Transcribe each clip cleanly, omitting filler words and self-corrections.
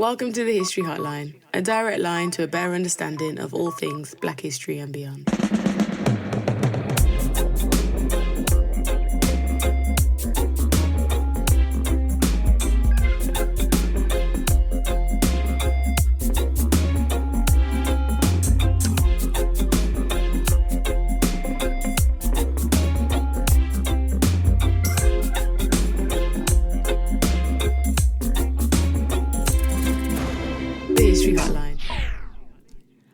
Welcome to the History Hotline, a direct line to a better understanding of all things Black history and beyond.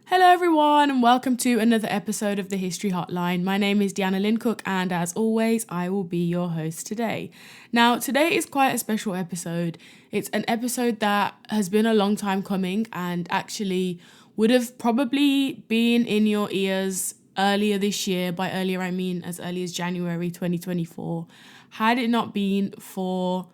Hello everyone and welcome to another episode of the History Hotline. My name is Deanna Lincook and as always I will be your host today. Now today is quite a special episode. It's an episode that has been a long time coming and actually would have probably been in your ears earlier this year. By earlier I mean as early as January 2024, had it not been for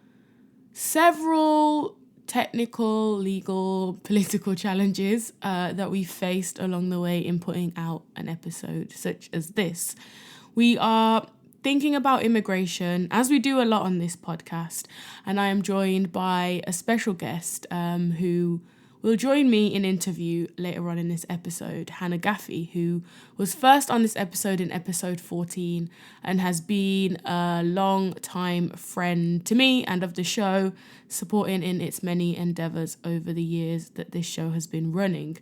several technical, legal, political challenges that we faced along the way in putting out an episode such as this. We are thinking about immigration, as we do a lot on this podcast, and I am joined by a special guest who will join me in interview later on in this episode, Hannah Gaffey, who was first on this episode in episode 14 and has been a long-time friend to me and of the show, supporting in its many endeavours over the years that this show has been running.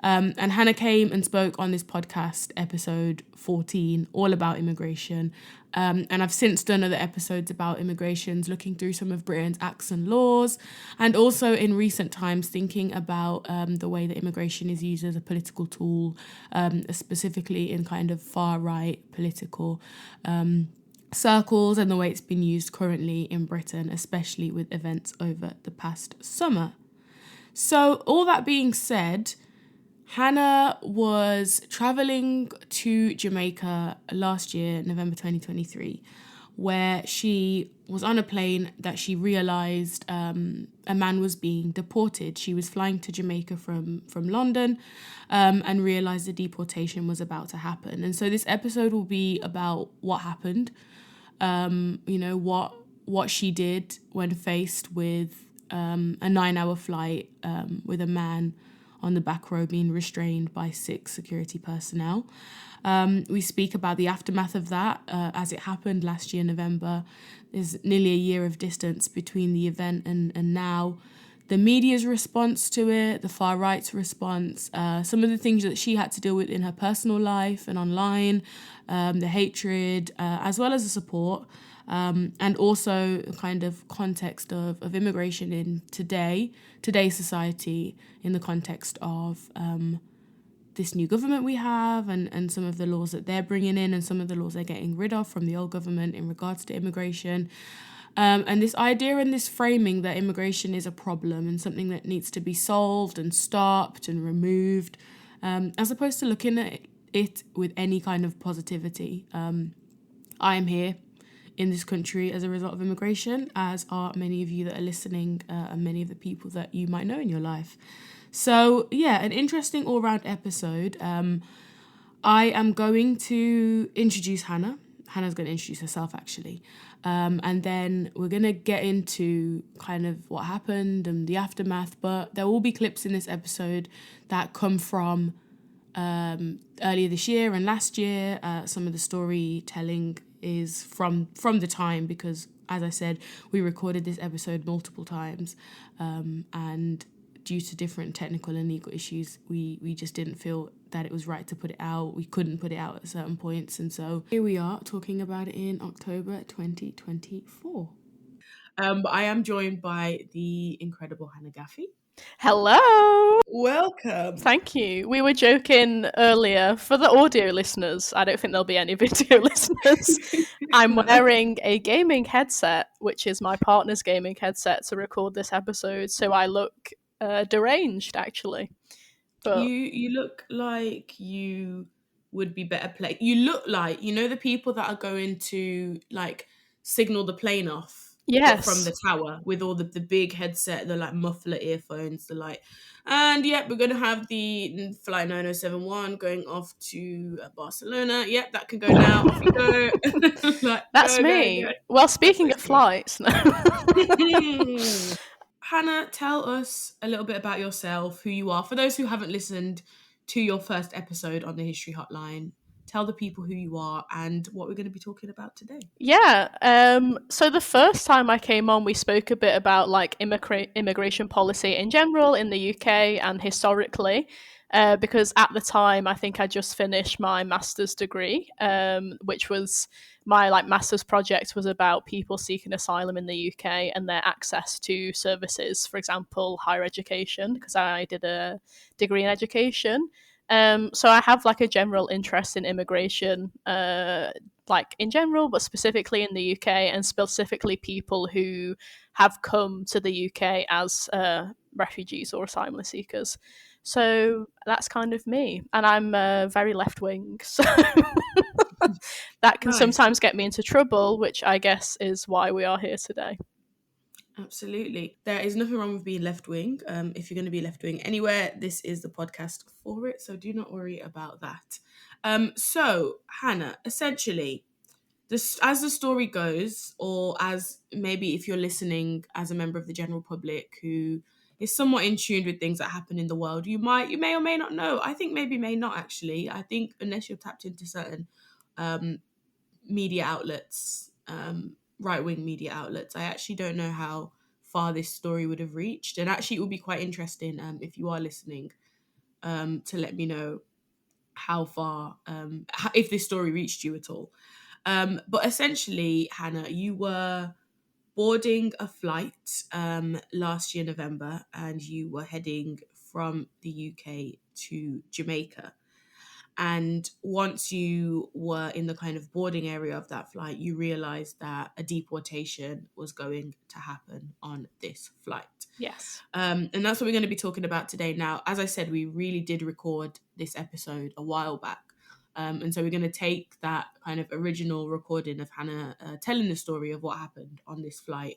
And Hannah came and spoke on this podcast, episode 14, all about immigration. And I've since done other episodes about immigrations, looking through some of Britain's acts and laws, and also in recent times thinking about the way that immigration is used as a political tool, specifically in kind of far-right political circles, and the way it's been used currently in Britain, especially with events over the past summer. So all that being said, Hannah was travelling to Jamaica last year, November 2023, where she was on a plane that she realised a man was being deported. She was flying to Jamaica from London and realised the deportation was about to happen. And so this episode will be about what happened, what she did when faced with a 9-hour flight with a man on the back row being restrained by 6 security personnel. We speak about the aftermath of that as it happened last year, November. There's nearly a year of distance between the event and now. The media's response to it, the far right's response, some of the things that she had to deal with in her personal life and online, the hatred, as well as the support. And also kind of context of immigration in today's society, in the context of this new government we have and some of the laws that they're bringing in and some of the laws they're getting rid of from the old government in regards to immigration. And this idea and this framing that immigration is a problem and something that needs to be solved and stopped and removed, as opposed to looking at it with any kind of positivity. I am here in this country as a result of immigration, as are many of you that are listening and many of the people that you might know in your life. So yeah, an interesting all-round episode. I am going to introduce Hannah. Hannah's going to introduce herself actually. And then we're going to get into kind of what happened and the aftermath, but there will be clips in this episode that come from earlier this year and last year. Some of the storytelling is from the time because, as I said, we recorded this episode multiple times and due to different technical and legal issues, we just didn't feel that it was right to put it out. We couldn't put it out at certain points, and so here we are talking about it in October 2024. But I am joined by the incredible Hannah Gaffey. Hello! Welcome! Thank you. We were joking earlier, for the audio listeners, I don't think there'll be any video listeners, I'm wearing a gaming headset, which is my partner's gaming headset, to record this episode, so I look deranged, actually. But You look like you would be better placed. You look like, the people that are going to, signal the plane off. Yes. From the tower with all the big headset, the muffler earphones, and we're going to have the flight 9071 going off to Barcelona. Yep, that can go now. Off you go. That's me. Go. Well, speaking of flights, no. Hannah, tell us a little bit about yourself, who you are. For those who haven't listened to your first episode on the History Hotline, tell the people who you are and what we're going to be talking about today. Yeah. So the first time I came on, we spoke a bit about like immigration policy in general in the UK and historically. Because at the time, I think I just finished my master's degree, which was my like master's project was about people seeking asylum in the UK and their access to services, for example, higher education, because I did a degree in education. So I have like a general interest in immigration, like in general, but specifically in the UK and specifically people who have come to the UK as refugees or asylum seekers. So that's kind of me, and I'm very left wing, so that can Nice. sometimes get me into trouble, which I guess is why we are here today. Absolutely. There is nothing wrong with being left wing. If you're going to be left wing anywhere, this is the podcast for it. So do not worry about that. So, Hannah, essentially, as the story goes, or as maybe if you're listening as a member of the general public who is somewhat in tune with things that happen in the world, you may or may not know. I think maybe may not actually. I think unless you're tapped into certain media outlets, right-wing media outlets, I actually don't know how far this story would have reached. And actually it would be quite interesting if you are listening to let me know how far, if this story reached you at all. But essentially, Hannah, you were boarding a flight last year, November, and you were heading from the UK to Jamaica. And once you were in the kind of boarding area of that flight, you realized that a deportation was going to happen on this flight. Yes. And that's what we're going to be talking about today. Now, as I said, we really did record this episode a while back. And so we're going to take that kind of original recording of Hannah telling the story of what happened on this flight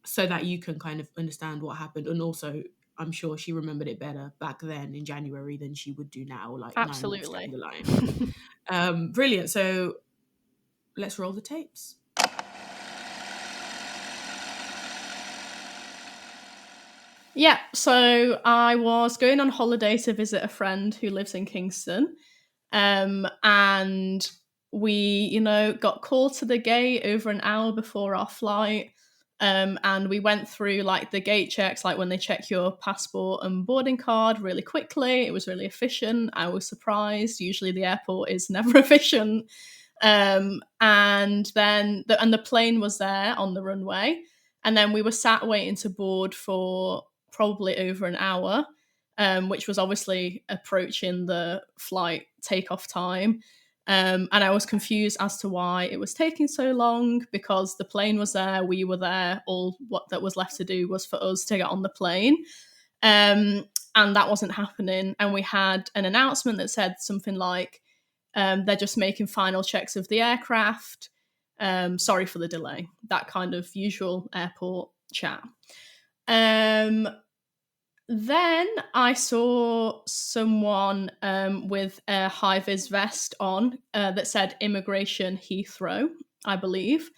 so that you can kind of understand what happened. And also, I'm sure she remembered it better back then in January than she would do now, like Absolutely. 9 months down the line. Brilliant. So let's roll the tapes. Yeah, so I was going on holiday to visit a friend who lives in Kingston. And we, got called to the gate over an hour before our flight. And we went through like the gate checks, like when they check your passport and boarding card really quickly. It was really efficient. I was surprised. Usually the airport is never efficient. And then the plane was there on the runway. And then we were sat waiting to board for probably over an hour, which was obviously approaching the flight takeoff time. And I was confused as to why it was taking so long, because the plane was there, we were there, all what that was left to do was for us to get on the plane. And that wasn't happening. And we had an announcement that said something like, they're just making final checks of the aircraft. Sorry for the delay. That kind of usual airport chat. Then I saw someone with a high-vis vest on that said Immigration Heathrow, I believe,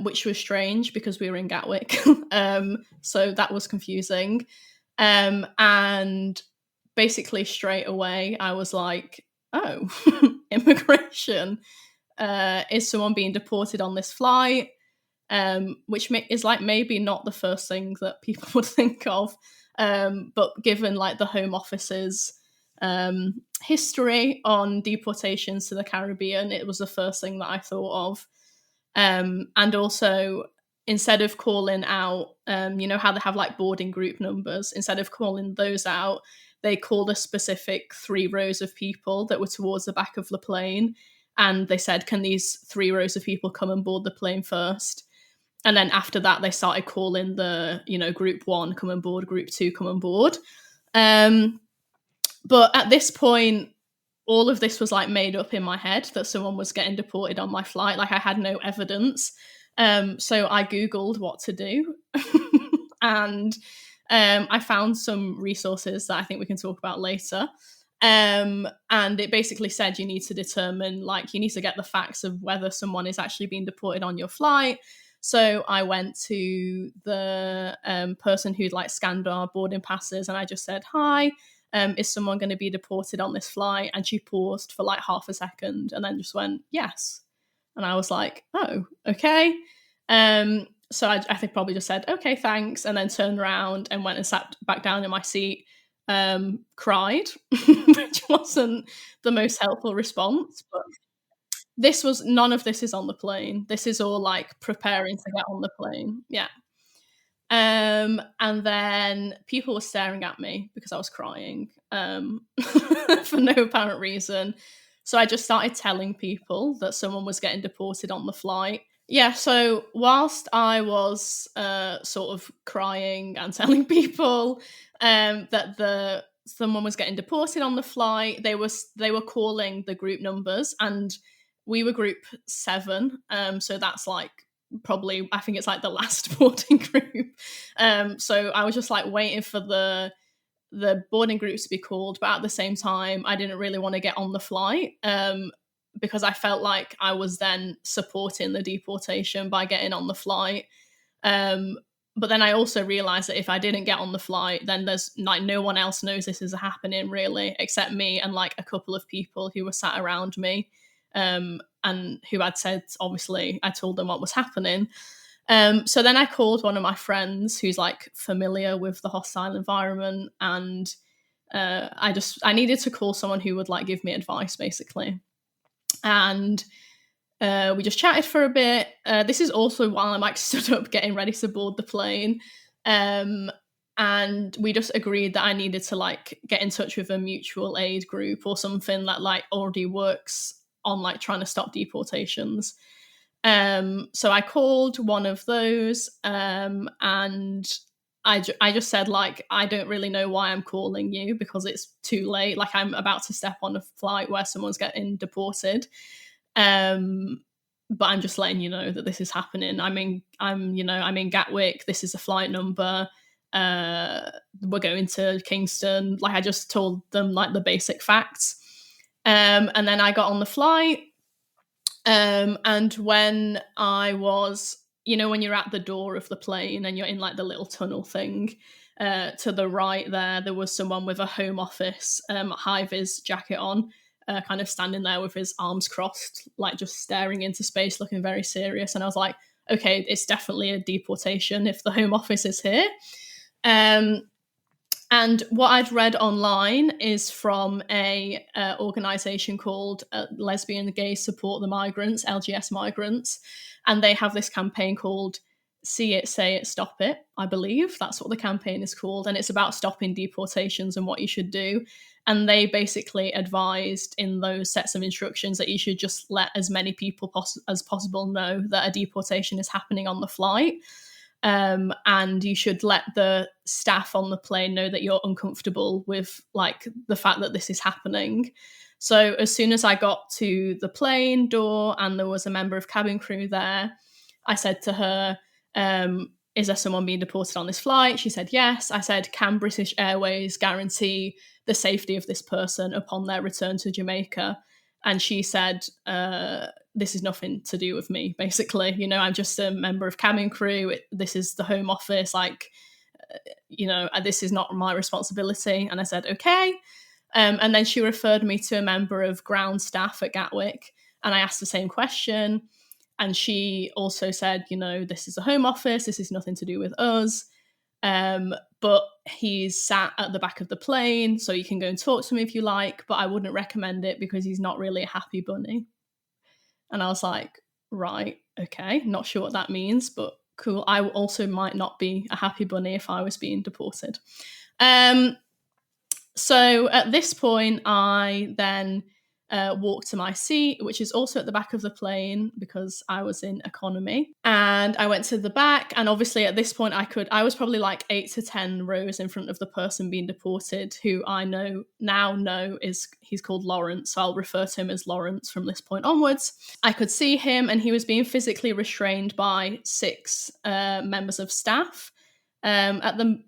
which was strange because we were in Gatwick. So that was confusing. And basically straight away I was like, oh, immigration. Is someone being deported on this flight? Which is like maybe not the first thing that people would think of. But given like the Home Office's history on deportations to the Caribbean, it was the first thing that I thought of. And also, instead of calling out, you know how they have like boarding group numbers, instead of calling those out, they called a specific 3 rows of people that were towards the back of the plane. And they said, can these 3 rows of people come and board the plane first? And then after that, they started calling the, group 1, come on board, group 2, come on board. But at this point, all of this was like made up in my head that someone was getting deported on my flight. Like I had no evidence. So I Googled what to do. And I found some resources that I think we can talk about later. And it basically said you need to determine, like, you need to get the facts of whether someone is actually being deported on your flight. So I went to the person who'd like scanned our boarding passes, and I just said, "Hi, is someone going to be deported on this flight?" And she paused for like half a second and then just went, "Yes." And I was like, "Oh, okay." So I think probably just said, "Okay, thanks," and then turned around and went and sat back down in my seat, cried, which wasn't the most helpful response. But none of this is on the plane. This is all like preparing to get on the plane. Yeah. And then people were staring at me because I was crying, for no apparent reason. So I just started telling people that someone was getting deported on the flight. Yeah, so whilst I was sort of crying and telling people that someone was getting deported on the flight, they were calling the group numbers, and we were group 7. So that's like probably, I think it's like the last boarding group. So I was just like waiting for the boarding groups to be called, but at the same time I didn't really want to get on the flight, because I felt like I was then supporting the deportation by getting on the flight. But then I also realized that if I didn't get on the flight, then there's like no one else knows this is happening really, except me and like a couple of people who were sat around me, and who had said, obviously I told them what was happening. So then I called one of my friends who's like familiar with the hostile environment, and I needed to call someone who would like give me advice basically. And we just chatted for a bit. This is also while I'm like stood up getting ready to board the plane. And we just agreed that I needed to like get in touch with a mutual aid group or something that like already works on like trying to stop deportations. So I called one of those, and I just said, like, I don't really know why I'm calling you because it's too late. Like, I'm about to step on a flight where someone's getting deported. But I'm just letting you know that this is happening. I'm in Gatwick. This is a flight number. We're going to Kingston. Like, I just told them like the basic facts. And then I got on the flight. And when I was, when you're at the door of the plane and you're in like the little tunnel thing, to the right there was someone with a Home Office high-vis jacket on, kind of standing there with his arms crossed, like just staring into space, looking very serious. And I was like, okay, it's definitely a deportation if the Home Office is here. And what I'd read online is from a organisation called Lesbian Gay Support the Migrants, LGS Migrants, and they have this campaign called See It, Say It, Stop It, I believe. That's what the campaign is called, and it's about stopping deportations and what you should do. And they basically advised in those sets of instructions that you should just let as many people as possible know that a deportation is happening on the flight. And you should let the staff on the plane know that you're uncomfortable with like the fact that this is happening. So as soon as I got to the plane door and there was a member of cabin crew there, I said to her, is there someone being deported on this flight? She said yes. I said, can British Airways guarantee the safety of this person upon their return to Jamaica? And she said, this is nothing to do with me, basically. I'm just a member of cabin crew. This is the Home Office. Like, this is not my responsibility. And I said, okay. And then she referred me to a member of ground staff at Gatwick. And I asked the same question. And she also said, this is the Home Office. This is nothing to do with us. But he's sat at the back of the plane, so you can go and talk to him if you like, but I wouldn't recommend it because he's not really a happy bunny. And I was like, right, okay, not sure what that means, but cool. I also might not be a happy bunny if I was being deported. So at this point, I then walked to my seat, which is also at the back of the plane because I was in economy. And I went to the back, and obviously at this point I was probably like 8 to 10 rows in front of the person being deported, who I now know he's called Lawrence, so I'll refer to him as Lawrence from this point onwards. I could see him, and he was being physically restrained by 6 members of staff. At the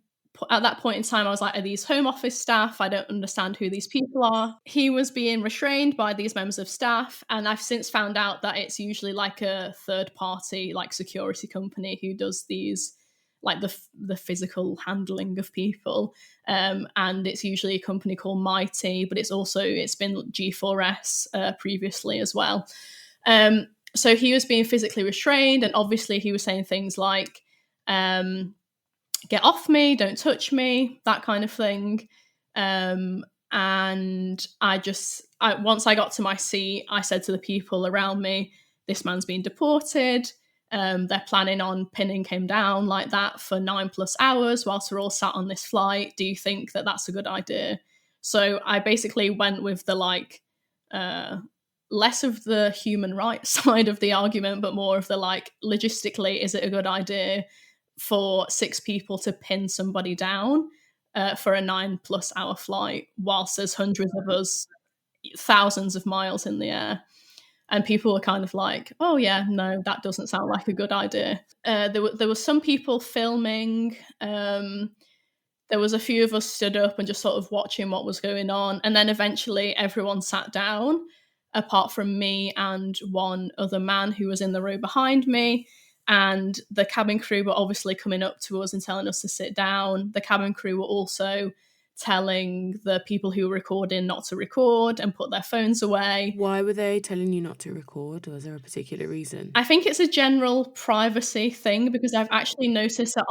at that point in time, I was like, are these Home Office staff? I don't understand who these people are. He was being restrained by these members of staff, and I've since found out that it's usually like a third party, like security company who does these, like the physical handling of people. And it's usually a company called Mighty, but it's been G4S previously as well. So he was being physically restrained, and obviously he was saying things like, get off me, don't touch me, that kind of thing. And once I got to my seat, I said to the people around me, this man's been deported. They're planning on pinning him down like that for 9+ hours whilst we're all sat on this flight. Do you think that that's a good idea? So I basically went with the less of the human rights side of the argument, but more of the logistically, is it a good idea for 6 people to pin somebody down for a 9+ hour flight whilst there's hundreds of us, thousands of miles in the air? And people were kind of like, oh yeah, no, that doesn't sound like a good idea. There were some people filming. There was a few of us stood up and just sort of watching what was going on. And then eventually everyone sat down, apart from me and one other man who was in the row behind me. And the cabin crew were obviously coming up to us and telling us to sit down. The cabin crew were also telling the people who were recording not to record and put their phones away. Why were they telling you not to record? Was there a particular reason? I think it's a general privacy thing, because I've actually noticed that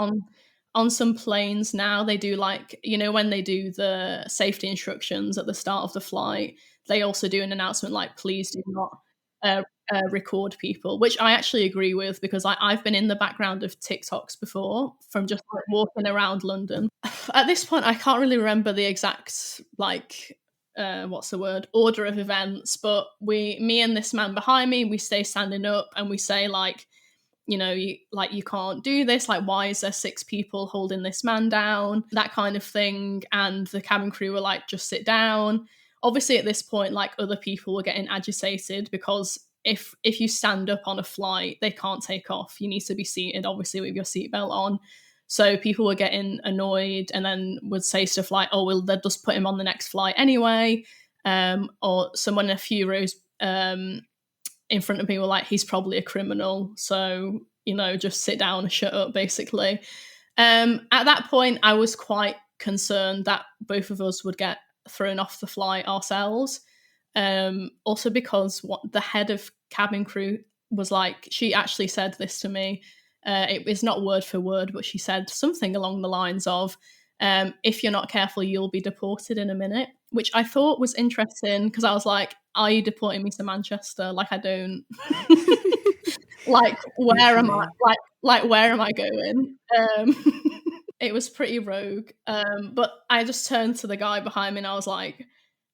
on some planes now, they do when they do the safety instructions at the start of the flight, they also do an announcement like, please do not record people, which I actually agree with, because I've been in the background of TikToks before from just walking around London. At this point, I can't really remember the exact order of events, but me and this man behind me, we stay standing up and we say you can't do this, why is there 6 people holding this man down, that kind of thing. And the cabin crew were like, just sit down. Obviously at this point, other people were getting agitated, because if you stand up on a flight, they can't take off. You need to be seated, obviously, with your seatbelt on. So people were getting annoyed and then would say stuff like, oh, well, they'll just put him on the next flight anyway. Or someone a few rows in front of me were like, he's probably a criminal, so, just sit down and shut up, basically. At that point, I was quite concerned that both of us would get thrown off the flight ourselves. Also because what the head of cabin crew was like, she actually said this to me. It is not word for word, but she said something along the lines of, if you're not careful, you'll be deported in a minute, which I thought was interesting, because I was like, are you deporting me to Manchester? I don't where am I? Where am I going? It was pretty rogue. But I just turned to the guy behind me and I was like,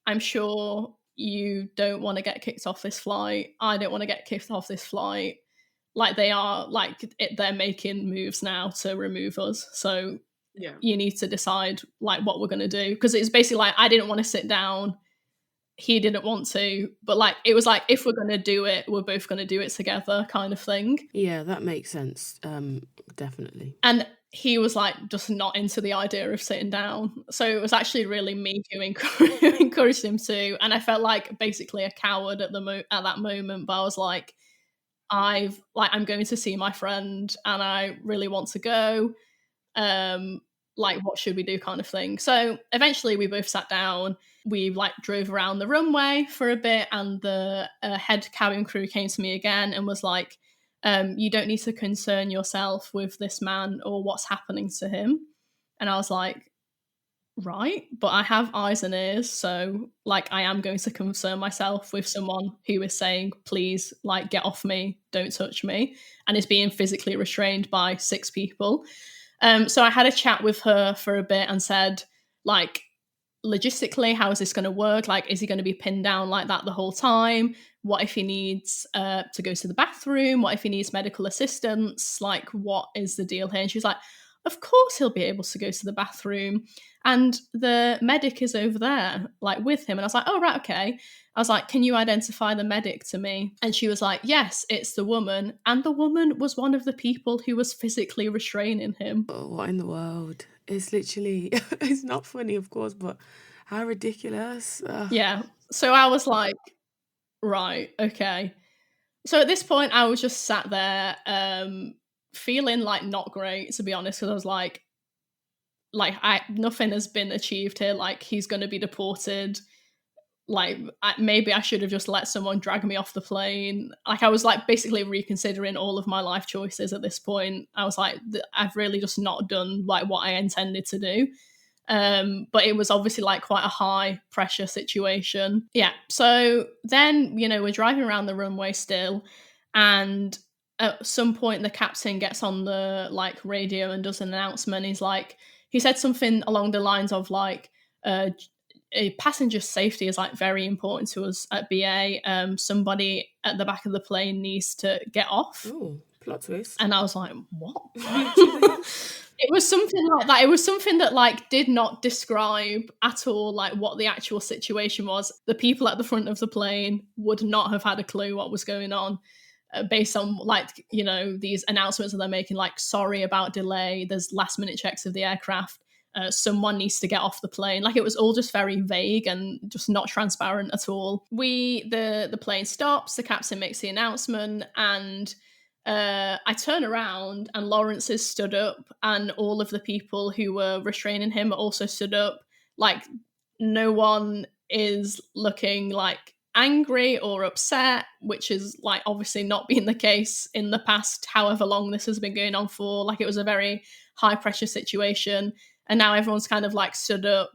I'm sure you don't want to get kicked off this flight. I don't want to get kicked off this flight. They're making moves now to remove us. So yeah, you need to decide what we're going to do. Because it's basically I didn't want to sit down. He didn't want to. But it was if we're going to do it, we're both going to do it together, kind of thing. Yeah, that makes sense. Definitely. And he was just not into the idea of sitting down. So it was actually really me who encouraged him to. And I felt like basically a coward at that moment. But I was like, I'm going to see my friend and I really want to go. What should we do, kind of thing. So eventually we both sat down. We drove around the runway for a bit, and the head cabin crew came to me again and was like, you don't need to concern yourself with this man or what's happening to him. And I was like, right, but I have eyes and ears, so I am going to concern myself with someone who is saying, please, get off me, don't touch me, and is being physically restrained by 6 people. So I had a chat with her for a bit and said, logistically, how is this going to work? Is he going to be pinned down like that the whole time? What if he needs to go to the bathroom? What if he needs medical assistance? What is the deal here? And she was like, of course he'll be able to go to the bathroom. And the medic is over there, like, with him. And I was like, oh, right, okay. I was like, can you identify the medic to me? And she was like, yes, it's the woman. And the woman was one of the people who was physically restraining him. Oh, what in the world? It's literally, it's not funny, of course, but how ridiculous. Ugh. Yeah. So I was like, right, okay. So at this point, I was just sat there feeling like not great, to be honest, because I was like, nothing has been achieved here. Like, he's going to be deported. Like, maybe I should have just let someone drag me off the plane. Like, I was like basically reconsidering all of my life choices at this point. I was like, I've really just not done like what I intended to do. But it was obviously like quite a high pressure situation. Yeah. So then, we're driving around the runway still, and at some point the captain gets on the like radio and does an announcement. He said something along the lines of like, a passenger safety is like very important to us at BA. Somebody at the back of the plane needs to get off. Oh, plot twist. And I was like, what? It was something like that. It was something that like did not describe at all like what the actual situation was. The people at the front of the plane would not have had a clue what was going on, based on like, these announcements that they're making, like, sorry about delay, there's last minute checks of the aircraft, someone needs to get off the plane. Like, it was all just very vague and just not transparent at all. The plane stops, the captain makes the announcement, and I turn around and Lawrence is stood up, and all of the people who were restraining him are also stood up. Like, no one is looking like angry or upset, which is like obviously not been the case in the past however long this has been going on for. Like, it was a very high pressure situation, and now everyone's kind of like stood up,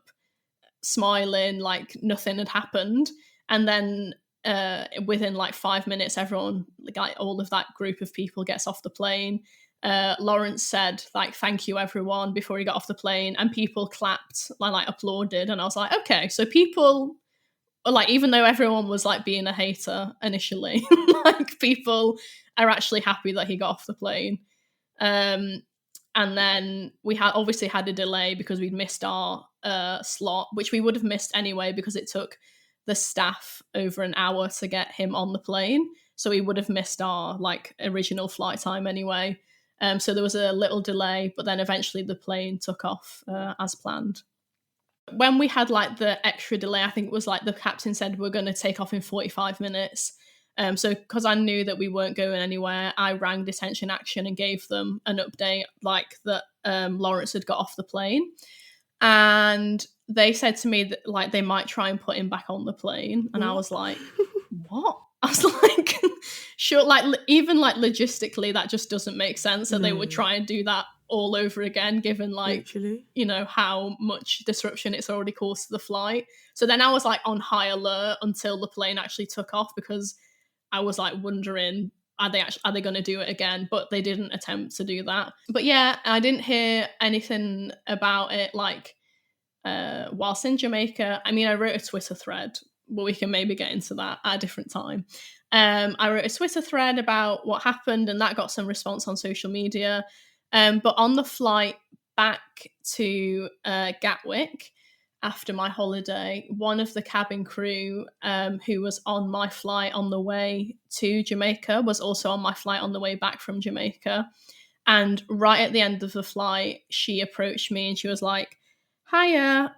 smiling like nothing had happened. And then within like 5 minutes, everyone, like all of that group of people, gets off the plane. Lawrence said like, thank you everyone, before he got off the plane, and people clapped, like applauded. And I was like, okay, so people, like, even though everyone was like being a hater initially, like, people are actually happy that he got off the plane. And then we obviously had a delay because we'd missed our slot, which we would have missed anyway because it took the staff over an hour to get him on the plane. So we would have missed our like original flight time anyway. So there was a little delay, but then eventually the plane took off as planned. When we had like the extra delay, I think it was like the captain said we're going to take off in 45 minutes. So because I knew that we weren't going anywhere, I rang detention action and gave them an update like that Lawrence had got off the plane. And they said to me that like they might try and put him back on the plane. And I was like, what? I was like, sure, like even like logistically, that just doesn't make sense that they would try and do that all over again, given like, Literally. How much disruption it's already caused to the flight. So then I was like on high alert until the plane actually took off, because I was like wondering, are they going to do it again? But they didn't attempt to do that. But yeah, I didn't hear anything about it like whilst in Jamaica. I mean, I wrote a Twitter thread, but we can maybe get into that at a different time. I wrote a Twitter thread about what happened, and that got some response on social media. But on the flight back to Gatwick after my holiday, one of the cabin crew who was on my flight on the way to Jamaica was also on my flight on the way back from Jamaica. And right at the end of the flight, she approached me and she was like, hiya,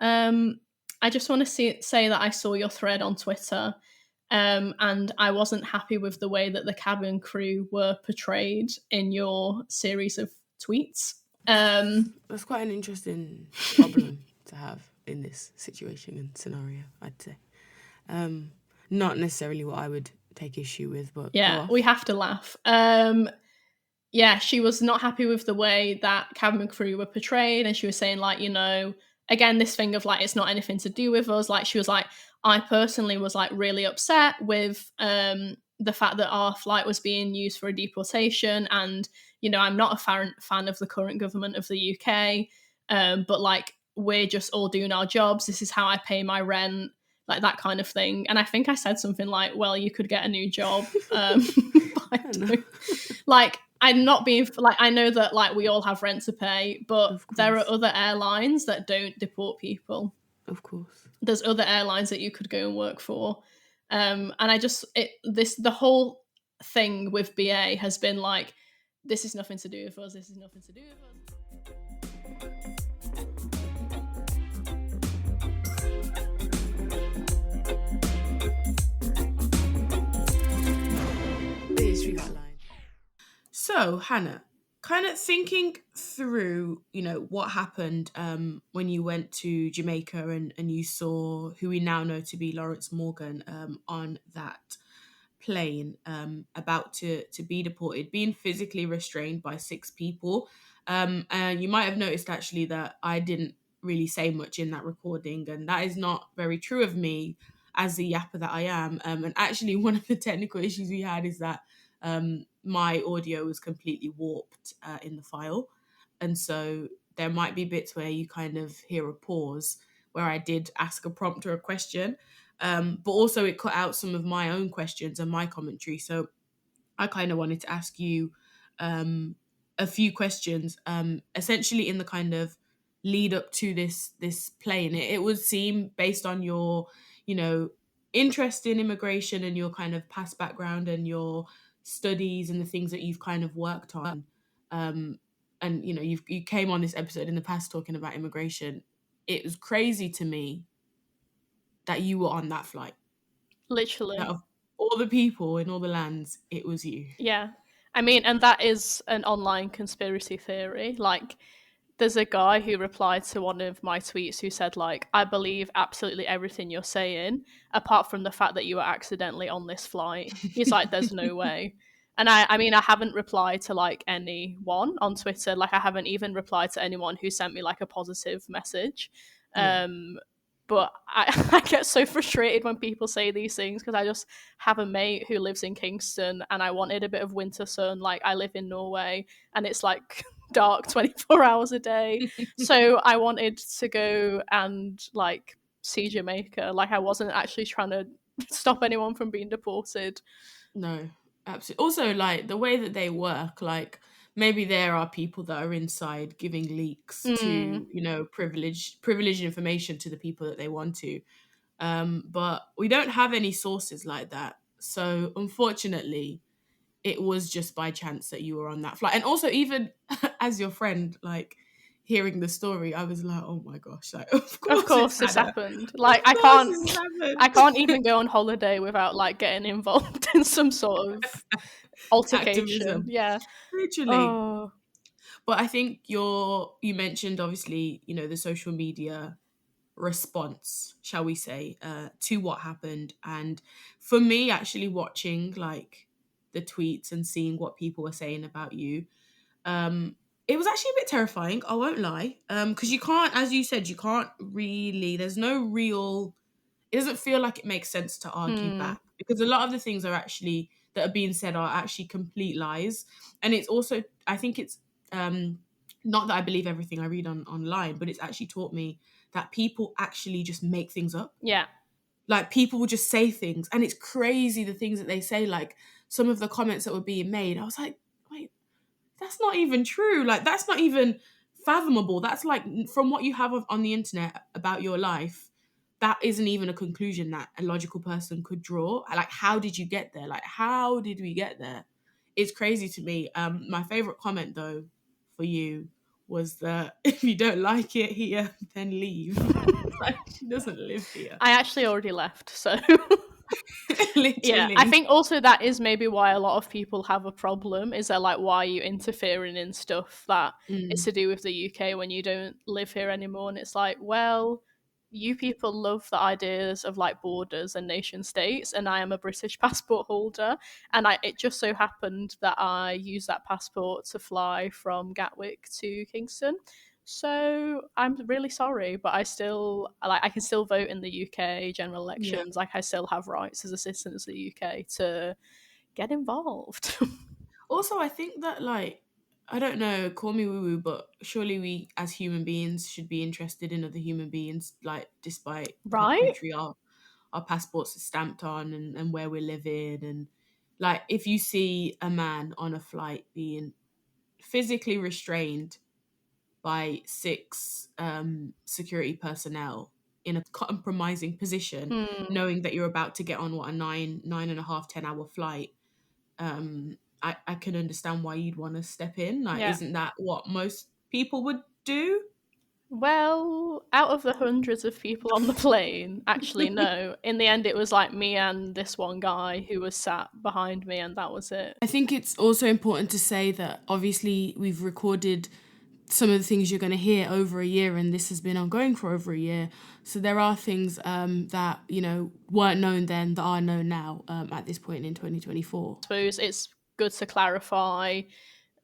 I just want to say that I saw your thread on Twitter, and I wasn't happy with the way that the cabin crew were portrayed in your series of tweets. That's quite an interesting problem to have in this situation and scenario, I'd say. Not necessarily what I would take issue with, but yeah, we have to laugh. Yeah, she was not happy with the way that cabin crew were portrayed, and she was saying like, again, this thing of like, it's not anything to do with us. Like, she was like, I personally was like really upset with the fact that our flight was being used for a deportation, and I'm not a fan of the current government of the UK, but like, we're just all doing our jobs. This is how I pay my rent, like that kind of thing. And I think I said something like, well, you could get a new job. But I don't know. Like, I'm not being like, I know that like we all have rent to pay, but Of there are course. other airlines that don't deport people. Of course. There's other airlines that you could go and work for. And I just the whole thing with BA has been like, this is nothing to do with us. This is nothing to do with us. The history hotline. So, Hannah, kind of thinking through, what happened when you went to Jamaica and you saw who we now know to be Lawrence Morgan on that plane about to be deported, being physically restrained by 6 people. And you might have noticed actually that I didn't really say much in that recording, and that is not very true of me as the yapper that I am. And actually, one of the technical issues we had is that my audio was completely warped in the file. And so there might be bits where you kind of hear a pause where I did ask a prompt or a question. But also it cut out some of my own questions and my commentary. So I kind of wanted to ask you a few questions, essentially in the kind of lead up to this play. And it would seem based on your, interest in immigration and your kind of past background and your studies and the things that you've kind of worked on. And you came on this episode in the past talking about immigration. It was crazy to me that you were on that flight. Literally. That of all the people in all the lands, it was you. Yeah. I mean, and that is an online conspiracy theory. Like, there's a guy who replied to one of my tweets who said, like, I believe absolutely everything you're saying, apart from the fact that you were accidentally on this flight. He's like, there's no way. And I mean, I haven't replied to like anyone on Twitter. Like, I haven't even replied to anyone who sent me like a positive message. Yeah. But I get so frustrated when people say these things because I just have a mate who lives in Kingston and I wanted a bit of winter sun. Like, I live in Norway and it's like dark 24 hours a day. So I wanted to go and like see Jamaica. Like, I wasn't actually trying to stop anyone from being deported. No, absolutely. Also, like the way that they work, like maybe there are people that are inside giving leaks to, privileged information to the people that they want to. But we don't have any sources like that. So unfortunately, it was just by chance that you were on that flight. And also, even as your friend, like hearing the story, I was like, oh my gosh, like Of course this Hannah. happened. Like, Of course this happened. I can't even go on holiday without like getting involved in some sort of altercation. Activism. Yeah. Literally. Oh. But I think you mentioned obviously, the social media response, shall we say, to what happened. And for me, actually watching like the tweets and seeing what people were saying about you, it was actually a bit terrifying, I won't lie. Because you can't, as you said, you can't really, there's no real, it doesn't feel like it makes sense to argue back, because a lot of the things that are being said are actually complete lies. And it's also, I think it's not that I believe everything I read online, but it's actually taught me that people actually just make things up. Yeah. Like, people will just say things and it's crazy the things that they say. Like, some of the comments that were being made, I was like, wait, that's not even true. Like, that's not even fathomable. That's like, from what you have on the internet about your life, that isn't even a conclusion that a logical person could draw. Like, how did you get there? Like, how did we get there? It's crazy to me. My favorite comment though for you was that if you don't like it here, then leave. Like, she doesn't live here. I actually already left, so Literally. yeah. I think also that is maybe why a lot of people have a problem, is they're like, why are you interfering in stuff that is to do with the UK when you don't live here anymore? And it's like, well, you people love the ideas of like borders and nation states, and I am a British passport holder, and it just so happened that I used that passport to fly from Gatwick to Kingston. So I'm really sorry, but I can still vote in the UK general elections. Like, I still have rights as a citizen of the UK to get involved. Also, I think that, like, I don't know, call me woo-woo, but surely we as human beings should be interested in other human beings, like, despite what Right? country our passports are stamped on and where we're living. And like if you see a man on a flight being physically restrained by 6 security personnel in a compromising position, knowing that you're about to get on a 9.5, 10-hour flight, I can understand why you'd want to step in. Like, Yeah. isn't that what most people would do? Well, out of the hundreds of people on the plane, actually, no. In the end, it was like me and this one guy who was sat behind me, and that was it. I think it's also important to say that obviously we've recorded some of the things you're going to hear over a year, and this has been ongoing for over a year. So there are things that, you know, weren't known then that are known now at this point in 2024. I suppose it's good to clarify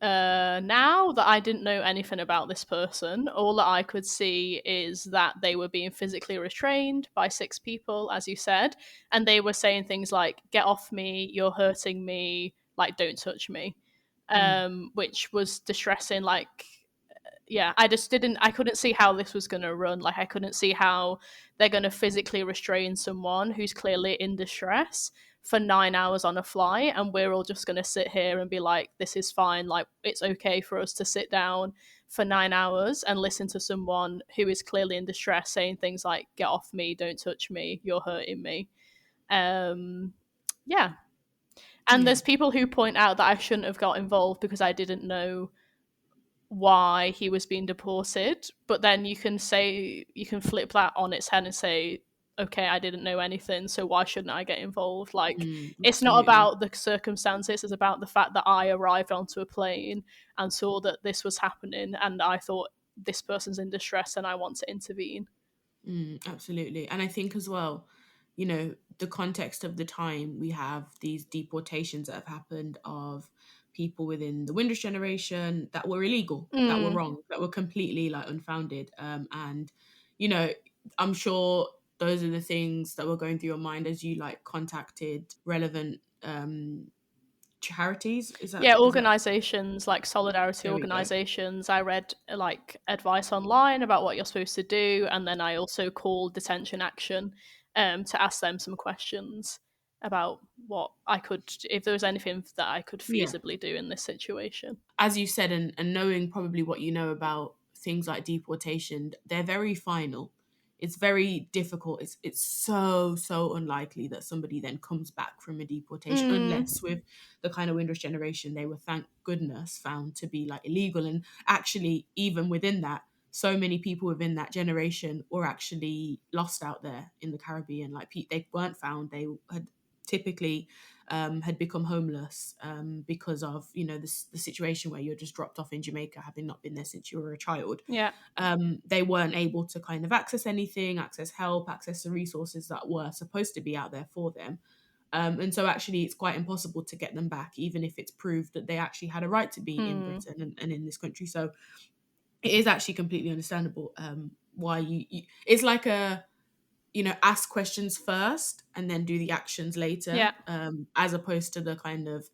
now that I didn't know anything about this person. All that I could see is that they were being physically restrained by 6 people, as you said, and they were saying things like, "Get off me, you're hurting me, like, don't touch me," which was distressing. Like, yeah, I couldn't see how this was going to run. Like, I couldn't see how they're going to physically restrain someone who's clearly in distress for 9 hours on a flight, and we're all just going to sit here and be like, this is fine, like, it's okay for us to sit down for 9 hours and listen to someone who is clearly in distress saying things like, "Get off me, don't touch me, you're hurting me." Yeah. And there's people who point out that I shouldn't have got involved because I didn't know why he was being deported, but then you can flip that on its head and say, okay, I didn't know anything, so why shouldn't I get involved? Like, it's not about the circumstances, it's about the fact that I arrived onto a plane and saw that this was happening, and I thought, this person's in distress and I want to intervene. Absolutely. And I think as well, you know, the context of the time, we have these deportations that have happened of people within the Windrush generation that were illegal, that were wrong, that were completely like unfounded. And, you know, I'm sure those are the things that were going through your mind as you like contacted relevant charities. Organizations like solidarity organizations. I read like advice online about what you're supposed to do, and then I also called Detention Action to ask them some questions about what I could, if there was anything that I could feasibly do in this situation. As you said, and knowing probably what you know about things like deportation, they're very final. It's very difficult. It's so unlikely that somebody then comes back from a deportation, unless with the kind of Windrush generation, they were, thank goodness, found to be like illegal. And actually, even within that, so many people within that generation were actually lost out there in the Caribbean. Like, they weren't found. They had typically had become homeless because of, you know, the situation where you're just dropped off in Jamaica, having not been there since you were a child. Yeah. They weren't able to kind of access anything, access help, access the resources that were supposed to be out there for them. And so actually it's quite impossible to get them back, even if it's proved that they actually had a right to be in Britain and in this country. So it is actually completely understandable why you it's like a, you know, ask questions first and then do the actions later, as opposed to the kind of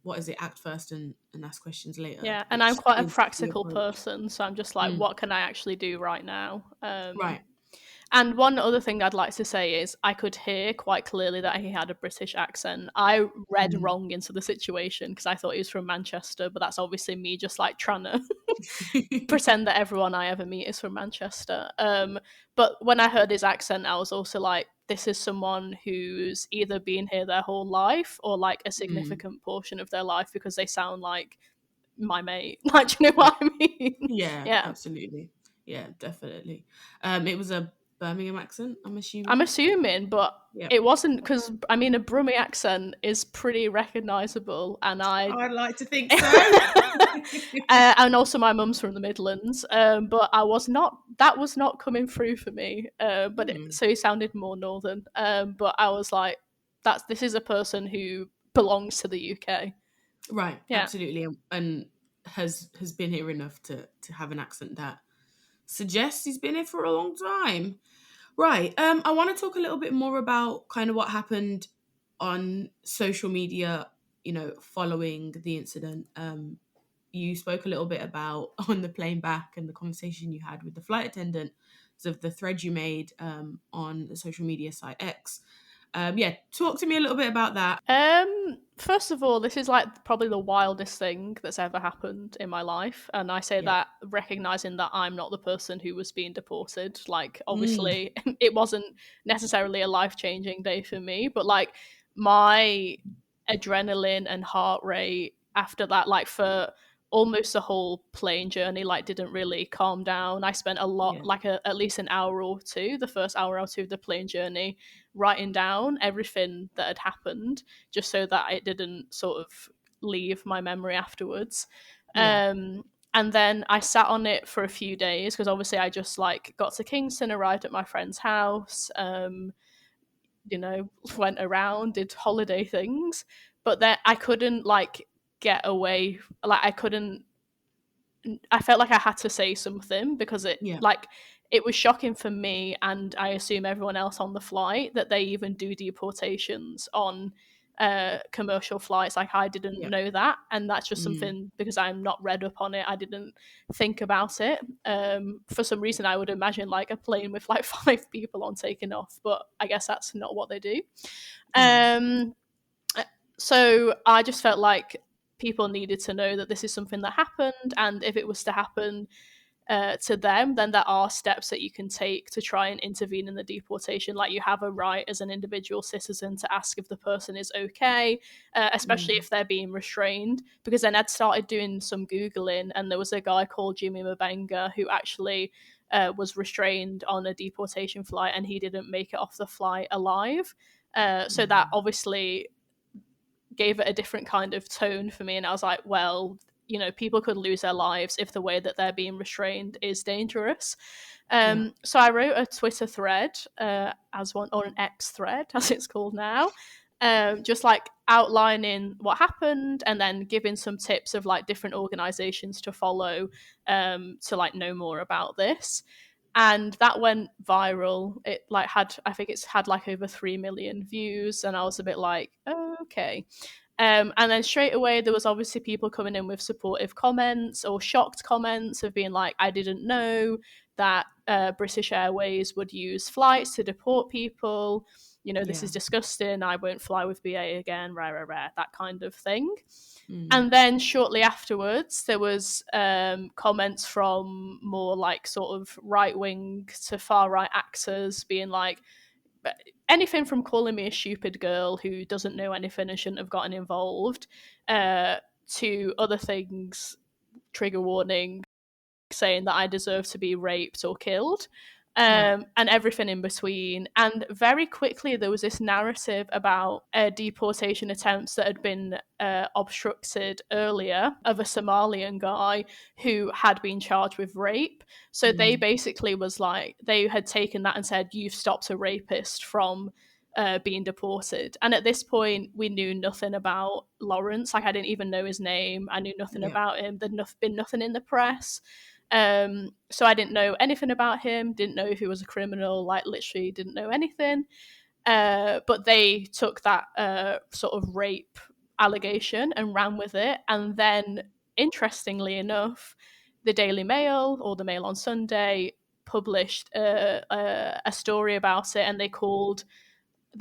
what is it, act first and ask questions later. Yeah, and I'm quite a practical person, so I'm just like, what can I actually do right now? Right. And one other thing I'd like to say is I could hear quite clearly that he had a British accent. I read wrong into the situation because I thought he was from Manchester, but that's obviously me just like trying to pretend that everyone I ever meet is from Manchester. But when I heard his accent, I was also like, this is someone who's either been here their whole life or like a significant portion of their life, because they sound like my mate. Like, do you know what I mean? Yeah, absolutely. Yeah, definitely. It was a Birmingham accent, I'm assuming. But it wasn't, because I mean, a Brummie accent is pretty recognisable, and I'd like to think so. And also my mum's from the Midlands, but that was not coming through for me. So he sounded more northern. But I was like, this is a person who belongs to the UK. Right, absolutely, and has been here enough to have an accent that suggests he's been here for a long time. Right. I want to talk a little bit more about kind of what happened on social media, you know, following the incident. You spoke a little bit about on the plane back and the conversation you had with the flight attendant, of the thread you made on the social media site X. Talk to me a little bit about that. First of all, this is like probably the wildest thing that's ever happened in my life, and I say that recognizing that I'm not the person who was being deported. Like, obviously, it wasn't necessarily a life-changing day for me, but like my adrenaline and heart rate after that, like for almost the whole plane journey, like didn't really calm down. I spent a lot, like at least an hour or two, the first hour or two of the plane journey, writing down everything that had happened, just so that it didn't sort of leave my memory afterwards. And then I sat on it for a few days because obviously I just like got to Kingston, arrived at my friend's house, went around, did holiday things, but then I couldn't like get away. Like I felt like I had to say something because it was shocking for me, and I assume everyone else on the flight, that they even do deportations on commercial flights. Like, I didn't know that, and that's just something, because I'm not read up on it, I didn't think about it. For some reason I would imagine like a plane with like 5 people on taking off, but I guess that's not what they do. So I just felt like people needed to know that this is something that happened, and if it was to happen to them, then there are steps that you can take to try and intervene in the deportation. Like, you have a right as an individual citizen to ask if the person is okay, especially if they're being restrained. Because then I'd started doing some Googling, and there was a guy called Jimmy Mabenga who actually was restrained on a deportation flight, and he didn't make it off the flight alive. So that obviously gave it a different kind of tone for me, and I was like, well, people could lose their lives if the way that they're being restrained is dangerous. So I wrote a Twitter thread, or an X thread as it's called now, just like outlining what happened, and then giving some tips of like different organizations to follow to like know more about this. And that went viral. It like I think it's had like over 3 million views, and I was a bit like, oh, okay. And then straight away there was obviously people coming in with supportive comments or shocked comments of being like, I didn't know that British Airways would use flights to deport people. This is disgusting. I won't fly with BA again. Rah, that kind of thing. And then shortly afterwards, there was comments from more like sort of right-wing to far-right actors being like, anything from calling me a stupid girl who doesn't know anything and shouldn't have gotten involved, to other things, trigger warning, saying that I deserve to be raped or killed. And everything in between. And very quickly there was this narrative about deportation attempts that had been obstructed earlier of a Somalian guy who had been charged with rape. So they basically was like, they had taken that and said, you've stopped a rapist from being deported. And at this point we knew nothing about Lawrence. Like, I didn't even know his name. I knew nothing about him. There'd been nothing in the press. So I didn't know anything about him, didn't know if he was a criminal, like literally didn't know anything. But they took that sort of rape allegation and ran with it. And then, interestingly enough, the Daily Mail, or the Mail on Sunday, published a story about it, and they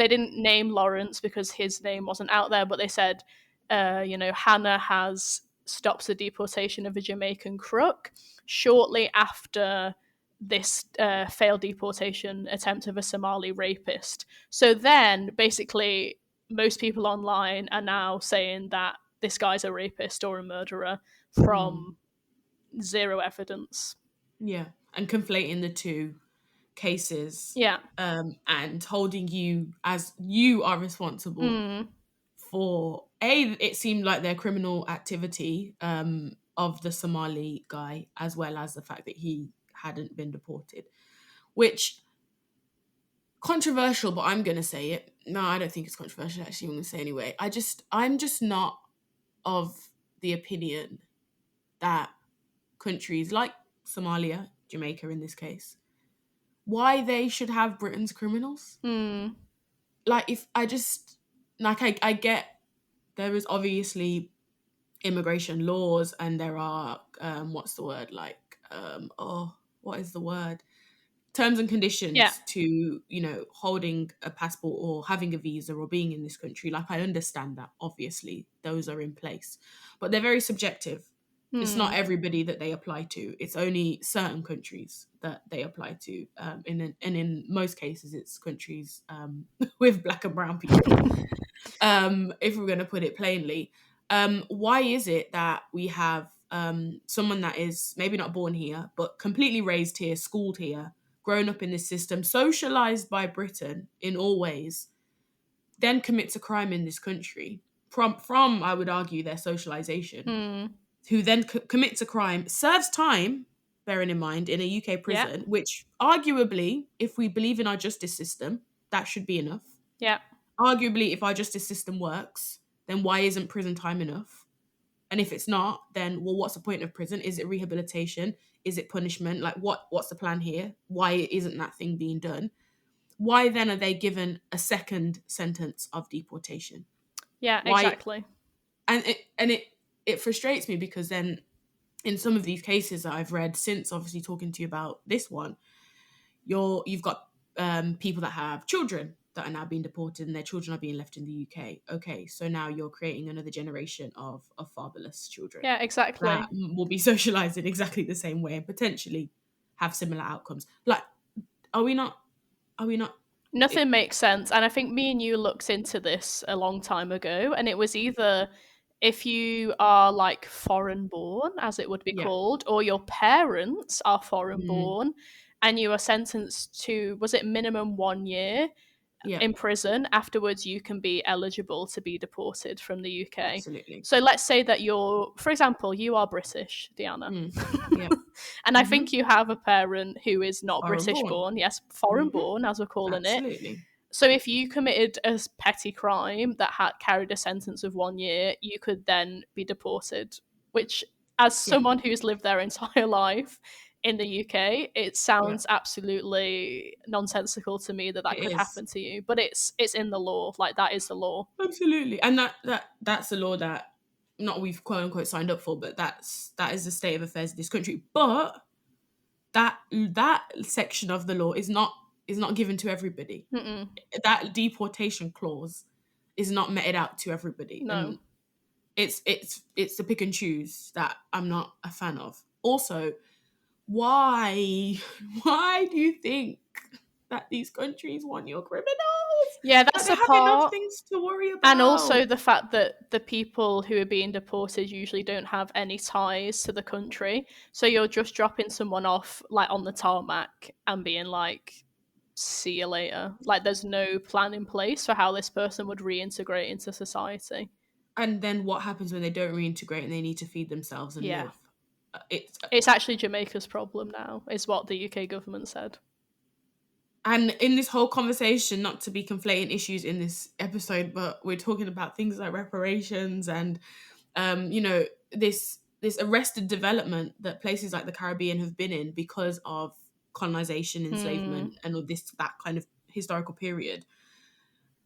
didn't name Lawrence because his name wasn't out there, but they said, Hannah has stops the deportation of a Jamaican crook shortly after this failed deportation attempt of a Somali rapist. So then, basically, most people online are now saying that this guy's a rapist or a murderer from zero evidence. Yeah, and conflating the two cases. Yeah. And holding you as you are responsible for it seemed like their criminal activity of the Somali guy, as well as the fact that he hadn't been deported, which controversial, but I'm gonna say it. No, I don't think it's controversial, actually. I'm gonna say it anyway. I'm just not of the opinion that countries like Somalia, Jamaica in this case, why they should have Britain's criminals. Like, if I just I get there is obviously immigration laws, and there are what's the word, like what is the word, terms and conditions to, holding a passport or having a visa or being in this country. Like, I understand that, obviously, those are in place. But they're very subjective. It's not everybody that they apply to. It's only certain countries that they apply to. And in most cases, it's countries with black and brown people, if we're going to put it plainly. Why is it that we have someone that is maybe not born here, but completely raised here, schooled here, grown up in this system, socialized by Britain in all ways, then commits a crime in this country from I would argue, their socialization, who then commits a crime, serves time, bearing in mind, in a UK prison, which arguably, if we believe in our justice system, that should be enough. Yeah. Arguably, if our justice system works, then why isn't prison time enough? And if it's not, then, well, what's the point of prison? Is it rehabilitation? Is it punishment? Like, what's the plan here? Why isn't that thing being done? Why then are they given a second sentence of deportation? Yeah, exactly. And it frustrates me, because then in some of these cases that I've read since obviously talking to you about this one, you've got people that have children that are now being deported and their children are being left in the UK. Okay, so now you're creating another generation of fatherless children. Yeah, exactly. That will be socialized in exactly the same way and potentially have similar outcomes. Like, are we not? Nothing makes sense. And I think me and you looked into this a long time ago, and it was either if you are like foreign born, as it would be called, or your parents are foreign born, and you are sentenced to, was it minimum 1 year in prison? Afterwards, you can be eligible to be deported from the UK. Absolutely. So let's say that for example, you are British, Diana. And I think you have a parent who is not British born. Yes, foreign born, as we're calling it. So if you committed a petty crime that had carried a sentence of 1 year, you could then be deported, which, as someone who's lived their entire life in the UK, it sounds absolutely nonsensical to me that could happen to you. But it's in the law. Like, that is the law. Absolutely. And that's the law that not we've quote unquote signed up for, but that is the state of affairs in this country. But that section of the law is not given to everybody. That deportation clause is not meted out to everybody. No. And it's the pick and choose that I'm not a fan of. Also, why do you think that these countries want your criminals? Yeah, that's the the part. part. They have enough things to worry about. And also the fact that the people who are being deported usually don't have any ties to the country. So you're just dropping someone off like on the tarmac and being like, see you later. Like, there's no plan in place for how this person would reintegrate into society. And then what happens when they don't reintegrate and they need to feed themselves and live? It's actually Jamaica's problem now, is what the UK government said. And in this whole conversation, not to be conflating issues in this episode, but we're talking about things like reparations and, this arrested development that places like the Caribbean have been in because of colonization, enslavement, and all that kind of historical period.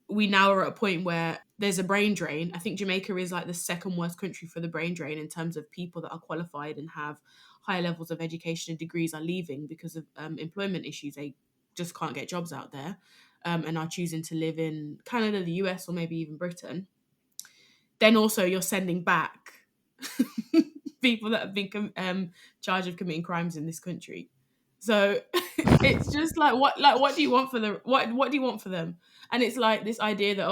We now are at a point where there's a brain drain. I think Jamaica is like the second worst country for the brain drain in terms of people that are qualified and have high levels of education and degrees are leaving because of employment issues. They just can't get jobs out there, and are choosing to live in Canada, the US, or maybe even Britain. Then also you're sending back people that have been charged of committing crimes in this country. So it's just like what do you want for them? What do you want for them? And it's like this idea that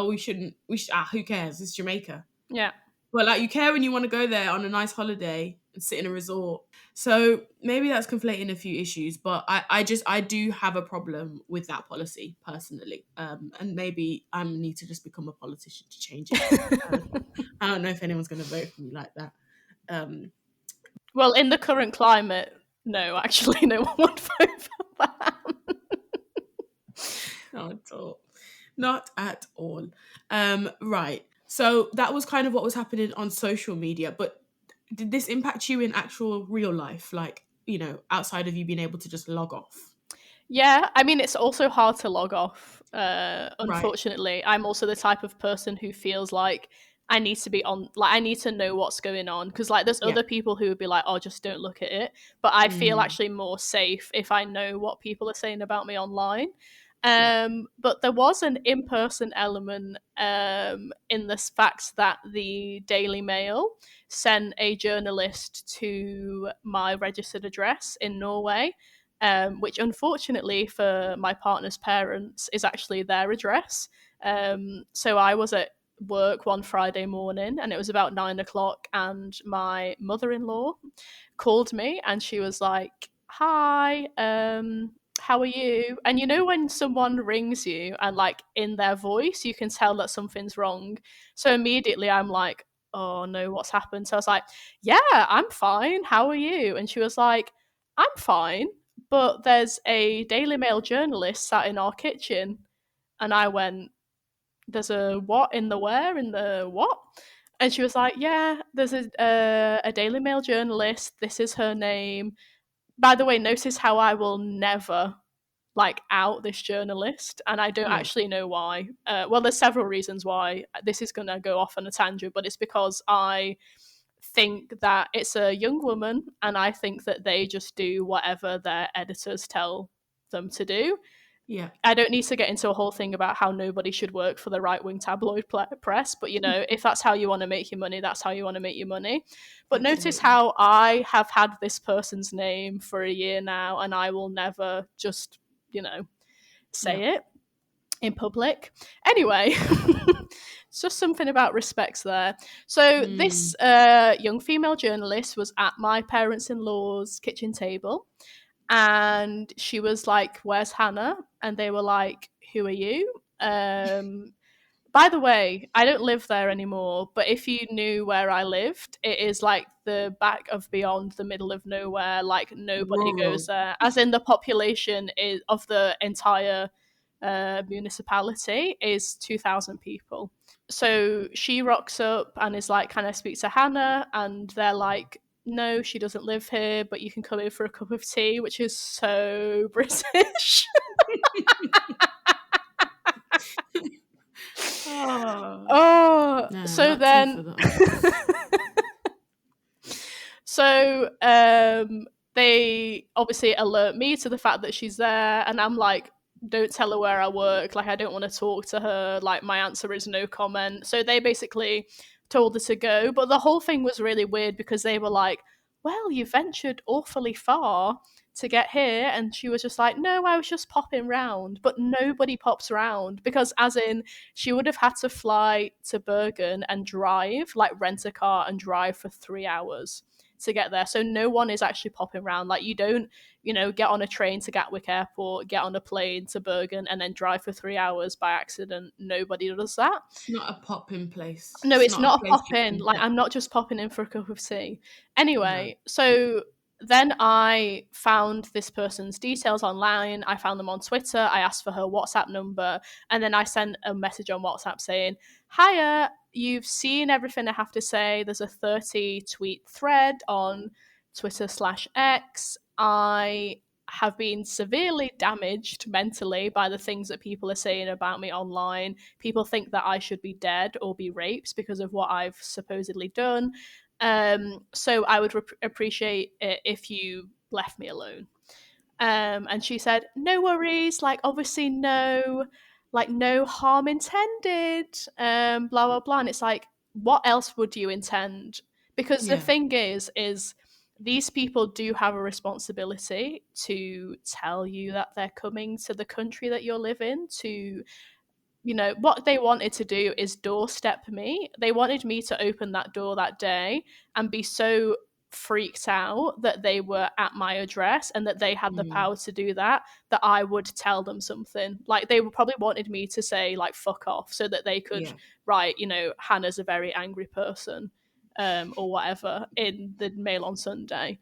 who cares? It's Jamaica. Yeah. But like, you care when you want to go there on a nice holiday and sit in a resort. So maybe that's conflating a few issues, but I do have a problem with that policy personally. And maybe I need to just become a politician to change it. I don't know if anyone's going to vote for me like that. Well, in the current climate, no, actually, no one would vote for that. Not at all. Not at all. Right. So that was kind of what was happening on social media, but did this impact you in actual real life? Like, outside of you being able to just log off? Yeah, I mean, it's also hard to log off. Unfortunately, right. I'm also the type of person who feels like I need to be on, like, I need to know what's going on, because like there's other people who would be like, oh, just don't look at it, but I feel actually more safe if I know what people are saying about me online. But there was an in-person element in this fact that the Daily Mail sent a journalist to my registered address in Norway, which unfortunately for my partner's parents is actually their address. So I was at work one Friday morning, and it was about 9 o'clock, and my mother-in-law called me, and she was like, "Hi, how are you?" And you know when someone rings you, and like in their voice, you can tell that something's wrong. So immediately, I'm like, "Oh no, what's happened?" So I was like, "Yeah, I'm fine. How are you?" And she was like, "I'm fine, but there's a Daily Mail journalist sat in our kitchen." And I went, "There's a what in the where in the what?" And she was like, "Yeah, there's a Daily Mail journalist. This is her name. By the way, notice how I will never like out this journalist, and I don't actually know why. Well, there's several reasons why. This is gonna go off on a tangent, but it's because I think that it's a young woman, and I think that they just do whatever their editors tell them to do. Yeah. I don't need to get into a whole thing about how nobody should work for the right-wing tabloid press, but you know, if that's how you want to make your money, that's how you want to make your money. But notice how I have had this person's name for a year now, and I will never just, you know, say it in public. Anyway, it's just something about respects there. So this young female journalist was at my parents-in-law's kitchen table, and she was like, "Where's Hannah?" And they were like, "Who are you?" By the way, I don't live there anymore, but if you knew where I lived, it is like the back of beyond the middle of nowhere. Like nobody goes there. As in, the population is of the entire municipality is 2,000 people. So she rocks up and is like, "Can I speak to Hannah?" And they're like, "No, she doesn't live here, but you can come in for a cup of tea," which is so British. So then so they obviously alert me to the fact that she's there, and I'm like, "Don't tell her where I work, like I don't want to talk to her, like my answer is no comment." So they basically told her to go, but the whole thing was really weird because they were like, "Well, you ventured awfully far to get here," and she was just like, "No, I was just popping round." But nobody pops round, because as in, she would have had to fly to Bergen and drive, like rent a car and drive for 3 hours to get there. So no one is actually popping around. Like you don't, you know, get on a train to Gatwick Airport, get on a plane to Bergen, and then drive for 3 hours by accident. Nobody does that. It's not a pop-in place. No, it's not a place pop you in. can Like pop. I'm not just popping in for a cup of tea. No. Anyway, so then I found this person's details online. I found them on Twitter. I asked for her WhatsApp number, and then I sent a message on WhatsApp saying, "Hiya, you've seen everything I have to say. There's a 30 tweet thread on Twitter/X. I have been severely damaged mentally by the things that people are saying about me online. People think that I should be dead or be raped because of what I've supposedly done. So I would appreciate it if you left me alone." And she said, "No worries, like obviously no harm intended, blah blah blah." And it's like, what else would you intend? Because the thing is these people do have a responsibility to tell you that they're coming to the country that you're living to. You know, what they wanted to do is doorstep me. They wanted me to open that door that day and be so freaked out that they were at my address and that they had the power to do that, that I would tell them something. Like they probably wanted me to say like "fuck off" so that they could write, you know, "Hannah's a very angry person," or whatever in the Mail on Sunday.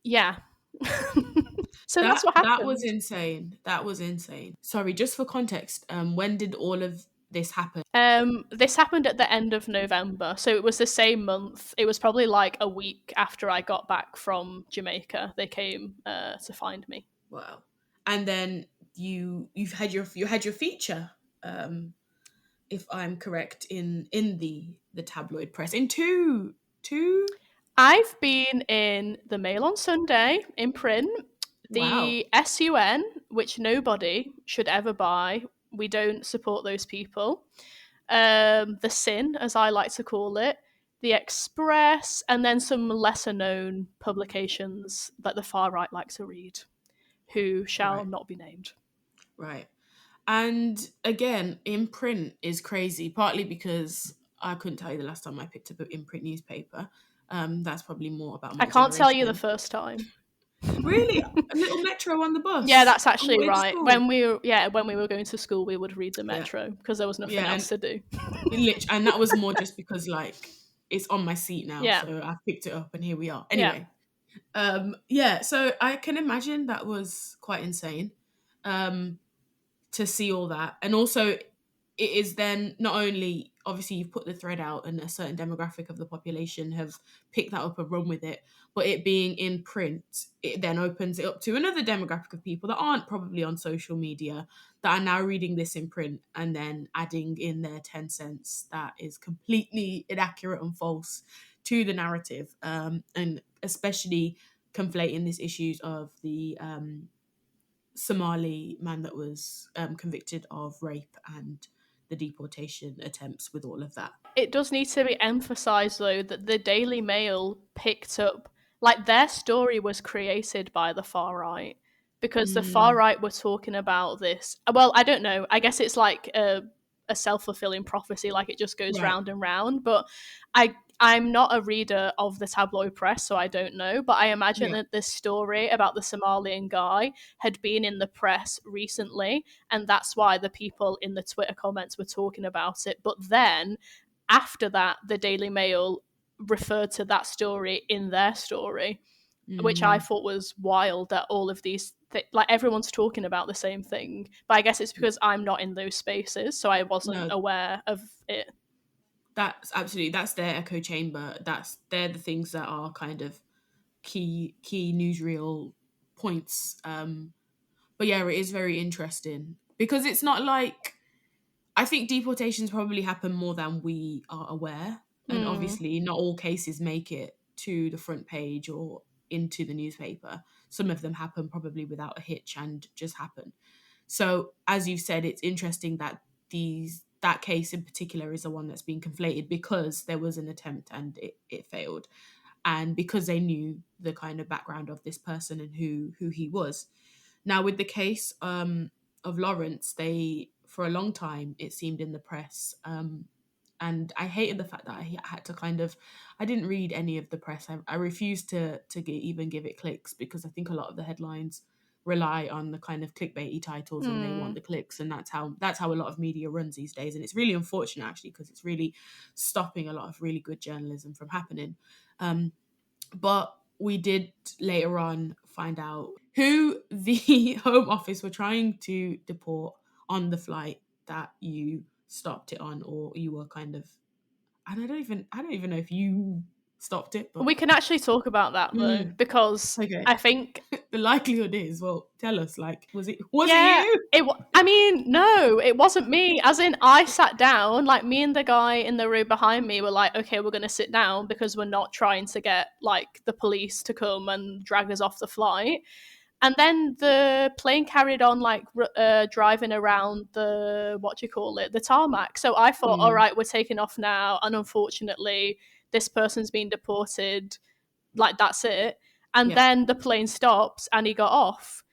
Yeah. So that's what happened. That was insane. That was insane. Sorry, just for context, when did all of this happen? This happened at the end of November, so it was the same month. It was probably like a week after I got back from Jamaica. They came to find me. Wow. And then you had your feature if I'm correct, in the tabloid press, in two. I've been in the Mail on Sunday in print, Wow. the SUN, which nobody should ever buy. We don't support those people. The Sin, as I like to call it, the Express, and then some lesser known publications that the far right like to read, who shall Right. not be named. Right. And again, in print is crazy, partly because I couldn't tell you the last time I picked up an in-print newspaper. That's probably more about I my can't tell you the generation. first time. Really? A little Metro on the Yeah, bus that's on the actually way to right. school? When we were going to school, we would read the Yeah. Metro because there was nothing Yeah, else to do. and that was more just because, like, it's on my seat now, Yeah. so I picked it up and here we are. Yeah. Anyway, so I can imagine that was quite insane. To see all that, and also it is then not only, obviously you've put the thread out and a certain demographic of the population have picked that up and run with it, but it being in print, it then opens it up to another demographic of people that aren't probably on social media, that are now reading this in print and then adding in their 10 cents that is completely inaccurate and false to the narrative, and especially conflating these issues of the Somali man that was convicted of rape and the deportation attempts with all of that. It does need to be emphasised, though, that the Daily Mail picked up, like, their story was created by the far right because the far right were talking about this. Well, I don't know. I guess it's like a self-fulfilling prophecy, like it just goes Right. round and round. But I'm not a reader of the tabloid press, so I don't know. But I imagine Yeah. that this story about the Somalian guy had been in the press recently, and that's why the people in the Twitter comments were talking about it. But then after that, the Daily Mail referred to that story in their story, which I thought was wild that all of these, like, everyone's talking about the same thing. But I guess it's because I'm not in those spaces, so I wasn't No, aware of it. that's absolutely, that's their echo chamber. They're the things that are kind of key newsreel points. But yeah, it is very interesting because it's not like, I think deportations probably happen more than we are aware. And obviously, not all cases make it to the front page or into the newspaper. Some of them happen probably without a hitch and just happen. So, as you've said, it's interesting that that case in particular is the one that's being conflated because there was an attempt and it failed. And because they knew the kind of background of this person and who he was. Now, with the case of Lawrence, they, for a long time, it seemed in the press, and I hated the fact that I had to I didn't read any of the press. I refused to even give it clicks because I think a lot of the headlines rely on the kind of clickbaity titles and they want the clicks, and that's how a lot of media runs these days. And it's really unfortunate, actually, because it's really stopping a lot of really good journalism from happening. But we did later on find out who the Home Office were trying to deport on the flight that you stopped it on, or you were kind of, and I don't even know if you stopped it, but We can actually talk about that, though, because okay. I think The likelihood is, well, tell us, like, was it you? I mean, no, it wasn't me. As in, I sat down, like, me and the guy in the row behind me were like, okay, we're going to sit down because we're not trying to get, like, the police to come and drag us off the flight. And then the plane carried on, like, driving around the tarmac. So I thought, all right, we're taking off now. And unfortunately, this person's been deported. Like, that's it. And then the plane stops and he got off.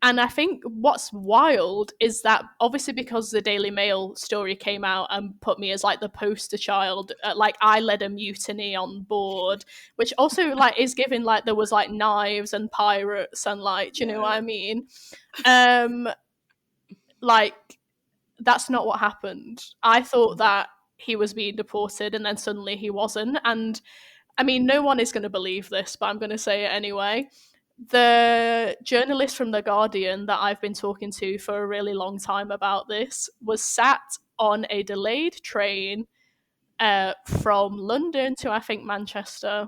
And I think what's wild is that obviously because the Daily Mail story came out and put me as, like, the poster child, like, I led a mutiny on board, which also, like, is given, like, there was, like, knives and pirates and, like, do you know what I mean? Like, that's not what happened. I thought that he was being deported and then suddenly he wasn't. And I mean, no one is going to believe this, but I'm going to say it anyway. The journalist from The Guardian that I've been talking to for a really long time about this was sat on a delayed train from London to, I think, Manchester,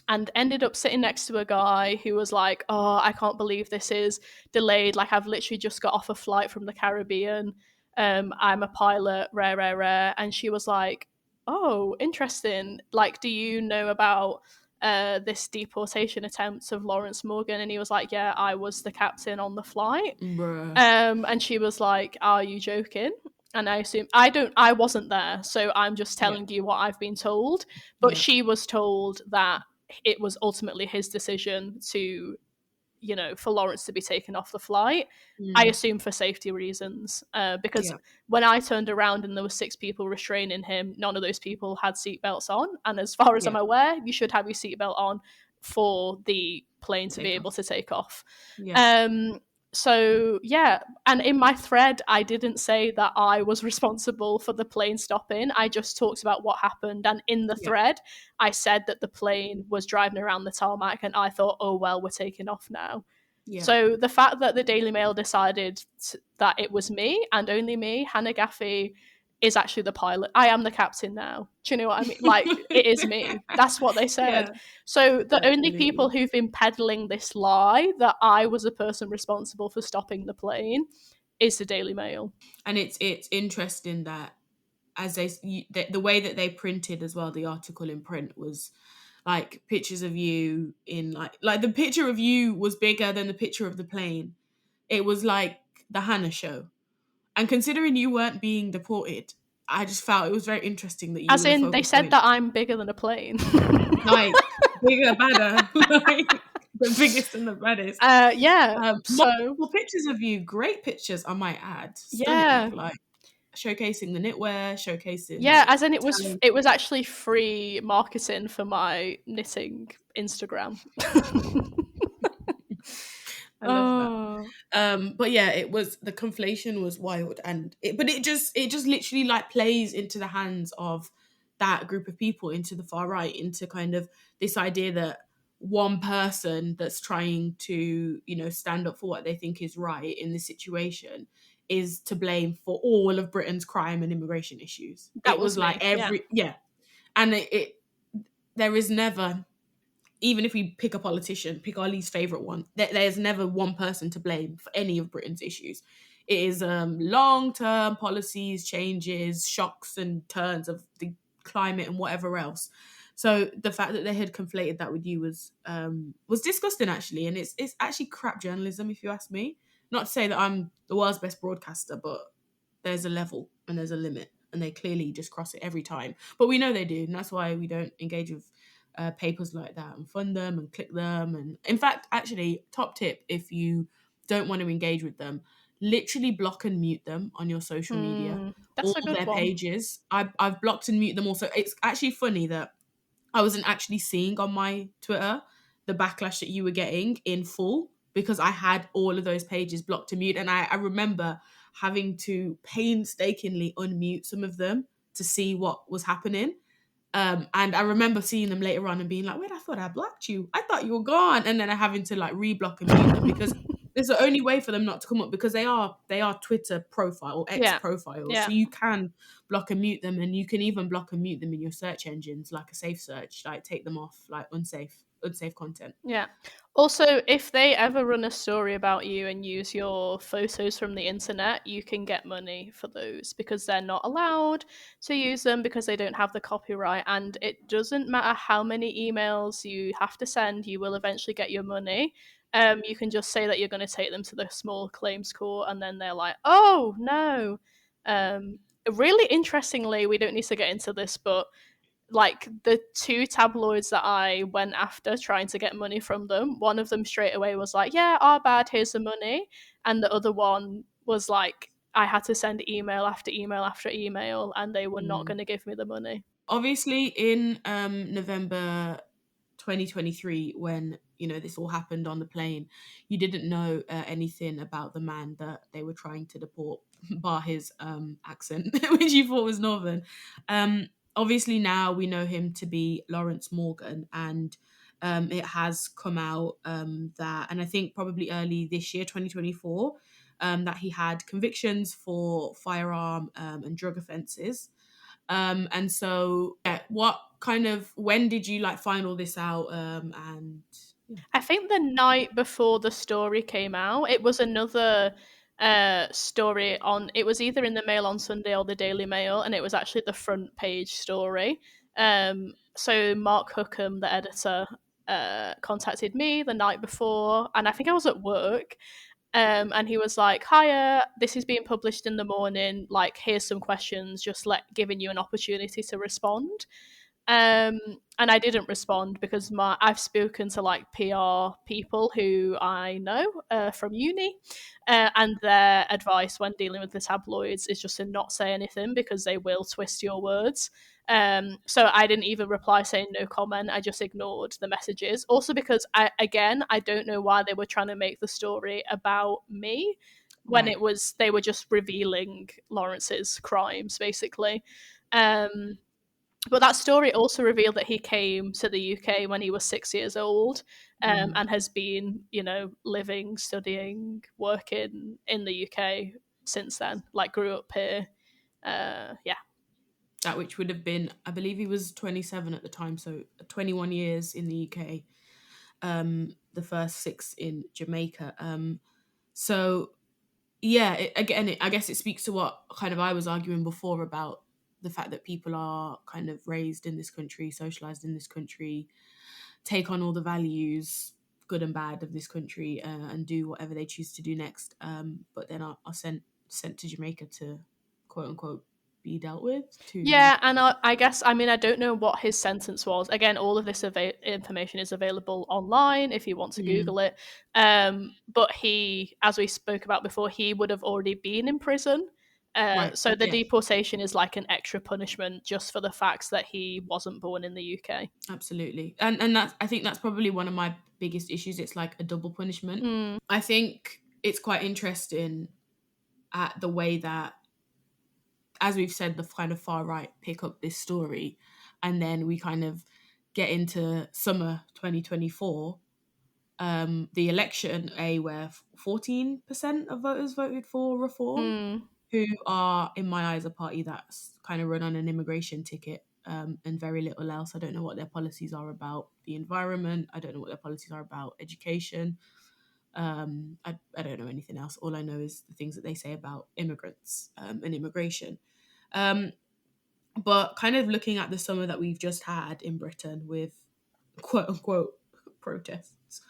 and ended up sitting next to a guy who was like, oh, I can't believe this is delayed. Like, I've literally just got off a flight from the Caribbean. I'm a pilot, rare. And she was like, oh, interesting. Like, do you know about this deportation attempt of Lawrence Morgan? And he was like, yeah, I was the captain on the flight. Bruh. And she was like, are you joking? And I assume I wasn't there, so I'm just telling you what I've been told. But she was told that it was ultimately his decision to, for Lawrence to be taken off the flight. I assume for safety reasons, because when I turned around and there were 6 people restraining him, none of those people had seatbelts on. And as far as I'm aware, you should have your seatbelt on for the plane to be able to take off. So yeah, and in my thread, I didn't say that I was responsible for the plane stopping. I just talked about what happened, and in the thread, I said that the plane was driving around the tarmac, and I thought, oh well, we're taking off now. So the fact that the Daily Mail decided that it was me and only me, Hannah Gaffey, is actually the pilot. I am the captain now. Do you know what I mean? Like, it is me. That's what they said. So the only people who've been peddling this lie that I was a person responsible for stopping the plane is the Daily Mail. And it's interesting that as the way that they printed as well, the article in print was like pictures of you in like the picture of you was bigger than the picture of the plane. It was like the Hannah show. And considering you weren't being deported, I just felt it was very interesting that you as were the in focal they said point. that I'm bigger than a plane. Like bigger, badder, like the biggest and the baddest. Multiple pictures of you, great pictures, I might add. Stunning, like showcasing the knitwear, showcasing as in it was actually free marketing for my knitting Instagram. I love that. But yeah, it was, the conflation was wild, and it just literally like plays into the hands of that group of people, into the far right, into kind of this idea that one person that's trying to, stand up for what they think is right in this situation is to blame for all of Britain's crime and immigration issues. That it was me. like and it there is never, even if we pick a politician, pick our least favourite one, there's never one person to blame for any of Britain's issues. It is long-term policies, changes, shocks and turns of the climate and whatever else. So the fact that they had conflated that with you was disgusting, actually. And it's actually crap journalism, if you ask me. Not to say that I'm the world's best broadcaster, but there's a level and there's a limit. And they clearly just cross it every time. But we know they do. And that's why we don't engage with papers like that and fund them and click them. And in fact, actually, top tip, if you don't want to engage with them, literally block and mute them on your social media. That's all a good their one. pages. I've blocked and muted them also. It's actually funny that I wasn't actually seeing on my Twitter the backlash that you were getting in full, because I had all of those pages blocked and mute. And I remember having to painstakingly unmute some of them to see what was happening. And I remember seeing them later on and being like, wait, I thought I blocked you. I thought you were gone. And then having to like re-block and mute them, because it's the only way for them not to come up, because they are Twitter profile or X profiles. Yeah. So you can block and mute them, and you can even block and mute them in your search engines, like a safe search, like take them off, like unsafe content. Yeah. Also, if they ever run a story about you and use your photos from the internet, you can get money for those, because they're not allowed to use them because they don't have the copyright. And it doesn't matter how many emails you have to send, you will eventually get your money. You can just say that you're going to take them to the small claims court, and then they're like, oh, no. Really interestingly, we don't need to get into this, but like the 2 tabloids that I went after trying to get money from them, one of them straight away was like, yeah, our bad, here's the money. And the other one was like, I had to send email after email after email, and they were not going to give me the money. Obviously, in November 2023, when this all happened on the plane, you didn't know anything about the man that they were trying to deport, bar his accent, which you thought was northern. Obviously, now we know him to be Lawrence Morgan, and it has come out that, and I think probably early this year, 2024, that he had convictions for firearm and drug offences. And so, when did you find all this out? I think the night before the story came out, it was another story on, it was either in the Mail on Sunday or the Daily Mail, and it was actually the front page story. So Mark Hookham, the editor, contacted me the night before, and I think I was at work. And he was like, "Hiya, this is being published in the morning. Like, here's some questions, just giving you an opportunity to respond." And I didn't respond because I've spoken to like PR people who I know from uni, and their advice when dealing with the tabloids is just to not say anything because they will twist your words. So I didn't even reply saying no comment. I just ignored the messages. Also because I don't know why they were trying to make the story about me when Right. it was they were just revealing Lawrence's crimes basically. But that story also revealed that he came to the UK when he was 6 years old, and has been, living, studying, working in the UK since then. Like, grew up here. Yeah. That which would have been, I believe he was 27 at the time, so 21 years in the UK. The first 6 in Jamaica. So yeah, I guess it speaks to what kind of I was arguing before about the fact that people are kind of raised in this country, socialized in this country, take on all the values, good and bad, of this country, and do whatever they choose to do next. But then are sent to Jamaica to, quote unquote, be dealt with. Yeah, and I guess, I mean, I don't know what his sentence was. Again, all of this information is available online if you want to Google it. But he, as we spoke about before, he would have already been in prison. Right. So the Yeah. deportation is like an extra punishment just for the fact that he wasn't born in the UK. Absolutely. And that's, I think that's probably one of my biggest issues. It's like a double punishment. I think it's quite interesting at the way that, as we've said, the kind of far right pick up this story, and then we kind of get into summer 2024, the election, where 14% of voters voted for reform, who are, in my eyes, a party that's kind of run on an immigration ticket, and very little else. I don't know what their policies are about the environment. I don't know what their policies are about education. I don't know anything else. All I know is the things that they say about immigrants, and immigration. But kind of looking at the summer that we've just had in Britain with, quote unquote, protests,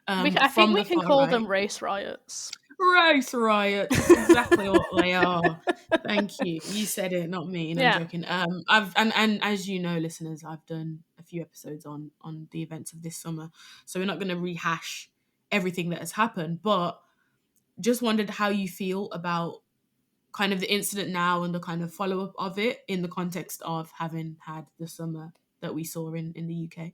I think from we the can far call right. them race riots. Race riots. That's exactly what they are. Thank you. You said it, not me. No, I'm Yeah. joking. I've and as you know, listeners, I've done a few episodes on the events of this summer, so we're not going to rehash everything that has happened. But just wondered how you feel about kind of the incident now and the kind of follow up of it in the context of having had the summer that we saw in the UK.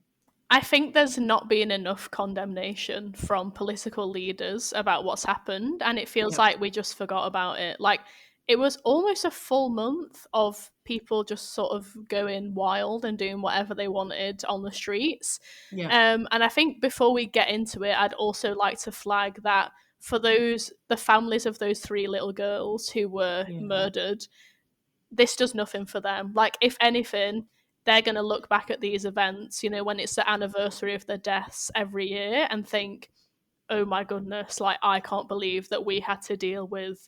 I think there's not been enough condemnation from political leaders about what's happened, and it feels like we just forgot about it. Like, it was almost a full month of people just sort of going wild and doing whatever they wanted on the streets. Yeah. And I think before we get into it, I'd also like to flag that for the families of those 3 little girls who were murdered, this does nothing for them. Like, if anything, they're going to look back at these events, when it's the anniversary of their deaths every year, and think, oh my goodness, like, I can't believe that we had to deal with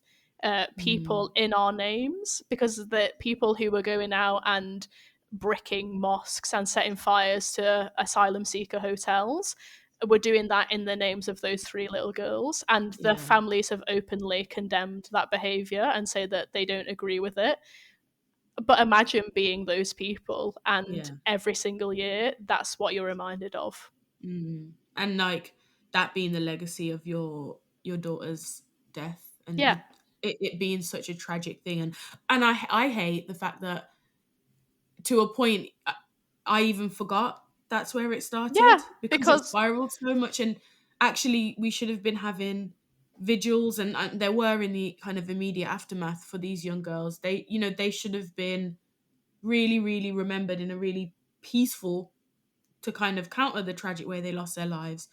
people in our names, because the people who were going out and bricking mosques and setting fires to asylum seeker hotels were doing that in the names of those 3 little girls, and the families have openly condemned that behavior and say that they don't agree with it. But imagine being those people, and every single year that's what you're reminded of. And like that being the legacy of your daughter's death, and it being such a tragic thing. And I hate the fact that, to a point, I even forgot that's where it started, because it spiraled so much. And actually we should have been having vigils, and there were, in the kind of immediate aftermath for these young girls. They should have been really, really remembered in a really peaceful, to kind of counter the tragic way they lost their lives.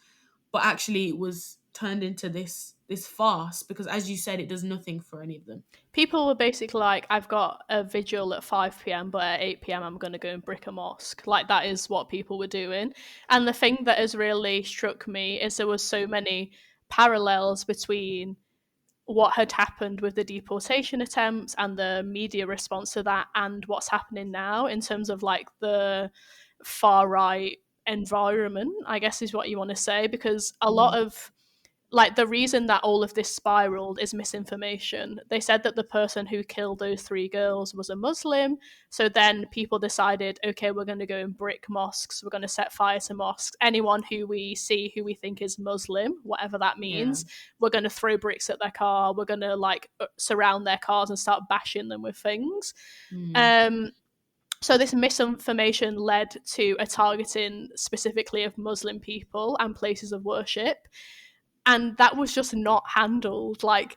But actually it was turned into this farce, because, as you said, it does nothing for any of them. People were basically like, I've got a vigil at 5 p.m, but at 8 p.m. I'm going to go and brick a mosque. Like, that is what people were doing. And the thing that has really struck me is there was so many parallels between what had happened with the deportation attempts and the media response to that, and what's happening now in terms of like the far right environment, I guess is what you want to say, because a lot of like the reason that all of this spiraled is misinformation. They said that the person who killed those 3 girls was a Muslim. So then people decided, okay, we're going to go and brick mosques. We're going to set fire to mosques. Anyone who we see who we think is Muslim, whatever that means, we're going to throw bricks at their car. We're going to like surround their cars and start bashing them with things. So this misinformation led to a targeting specifically of Muslim people and places of worship. And that was just not handled. Like,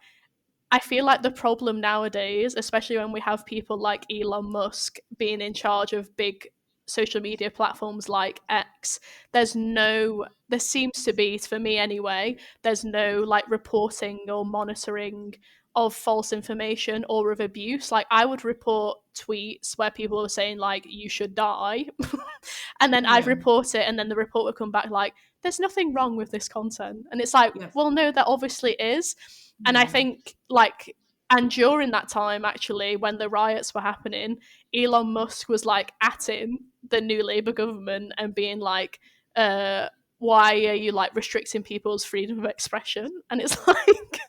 I feel like the problem nowadays, especially when we have people like Elon Musk being in charge of big social media platforms like X, there seems to be, for me anyway, there's no like reporting or monitoring of false information or of abuse. Like, I would report tweets where people were saying like you should die and then I'd report it, and then the report would come back like there's nothing wrong with this content, and it's like, well, no, there obviously is. And I think like, and during that time actually when the riots were happening, Elon Musk was like atting the new Labour government and being like, why are you like restricting people's freedom of expression? And it's like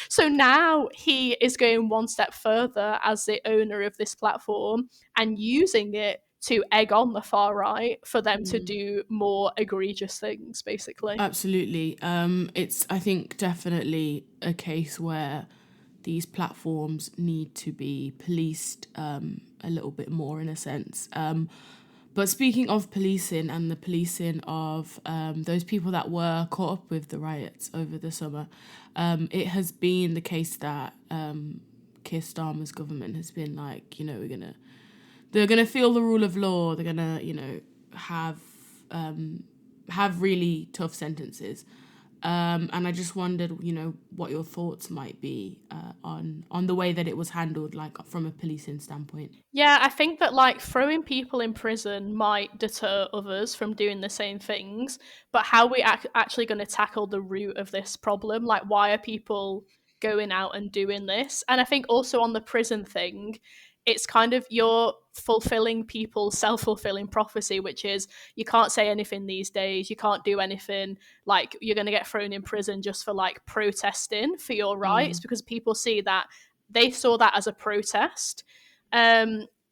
so now he is going one step further as the owner of this platform and using it to egg on the far right for them to do more egregious things, basically. Absolutely. It's, I think, definitely a case where these platforms need to be policed a little bit more, in a sense. But speaking of policing and the policing of those people that were caught up with the riots over the summer, it has been the case that Keir Starmer's government has been like, you know, they're gonna feel the rule of law. They're gonna, you know, have really tough sentences. And I just wondered, you know, what your thoughts might be on the way that it was handled, like from a policing standpoint. Yeah, I think that like throwing people in prison might deter others from doing the same things, but how are we actually going to tackle the root of this problem? Like, why are people going out and doing this? And I think also on the prison thing, it's kind of you're fulfilling people's self-fulfilling prophecy, which is you can't say anything these days, you can't do anything, like you're going to get thrown in prison just for like protesting for your rights, because people see that, they saw that as a protest.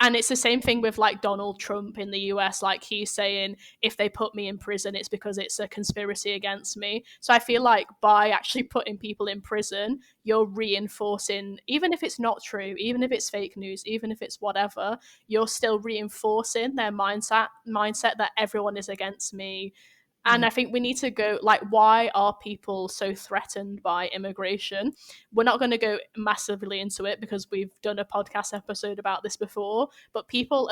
And it's the same thing with like Donald Trump in the US. Like, he's saying, if they put me in prison, it's because it's a conspiracy against me. So I feel like by actually putting people in prison, you're reinforcing, even if it's not true, even if it's fake news, even if it's whatever, you're still reinforcing their mindset that everyone is against me. And I think we need to go, like, why are people so threatened by immigration? We're not going to go massively into it because we've done a podcast episode about this before, but people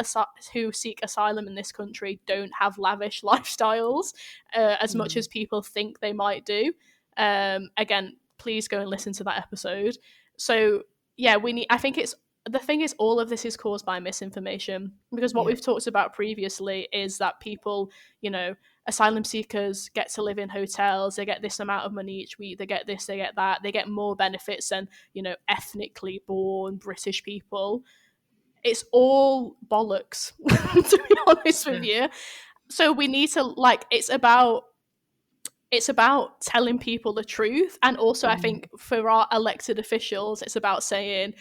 who seek asylum in this country don't have lavish lifestyles as much as people think they might do. Again, please go and listen to that episode. So, yeah, I think the thing is, all of this is caused by misinformation, because what we've talked about previously is that people, you know, asylum seekers get to live in hotels, they get this amount of money each week, they get this, they get that, they get more benefits than, you know, ethnically born British people. It's all bollocks, to be honest with you. So we need to, like, it's about telling people the truth. And also I think for our elected officials, it's about saying,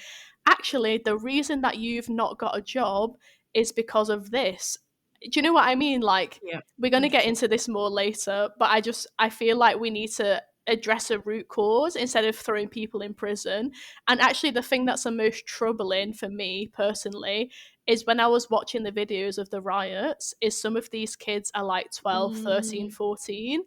actually, the reason that you've not got a job is because of this. Do you know what I mean? Like, we're going to get into this more later, but I feel like we need to address a root cause instead of throwing people in prison. And actually, the thing that's the most troubling for me personally is when I was watching the videos of the riots, is some of these kids are like 12, 13, 14.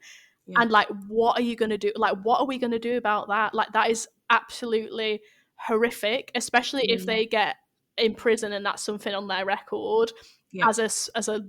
And like, what are you going to do? Like, what are we going to do about that? Like, that is absolutely horrific, especially if they get in prison and that's something on their record as a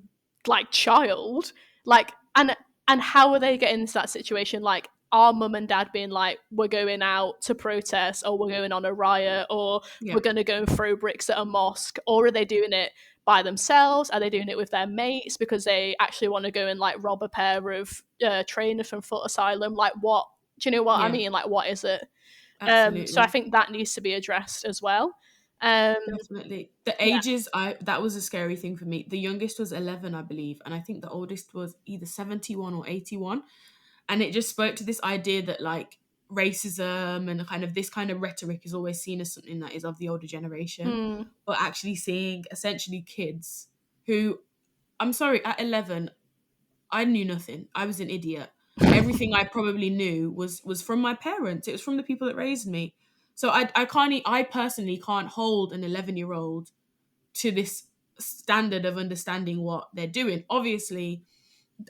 like child. Like, and how are they getting into that situation? Like, our mum and dad being like, we're going out to protest, or we're going on a riot, or we're going to go and throw bricks at a mosque? Or are they doing it by themselves? Are they doing it with their mates because they actually want to go and like rob a pair of trainers from Foot Asylum? Like, what do you know what I mean? Like, what is it? So I Absolutely. think that needs to be addressed as well. Um, Definitely. The yeah. ages, I that was a scary thing for me. The youngest was 11, I believe, and I think the oldest was either 71 or 81. And it just spoke to this idea that like racism and kind of this kind of rhetoric is always seen as something that is of the older generation, Mm, but actually seeing essentially kids who, I'm sorry, at 11, I knew nothing. I was an idiot. Everything I probably knew was from my parents. It was from the people that raised me. So I can't I personally can't hold an 11-year-old to this standard of understanding what they're doing. Obviously,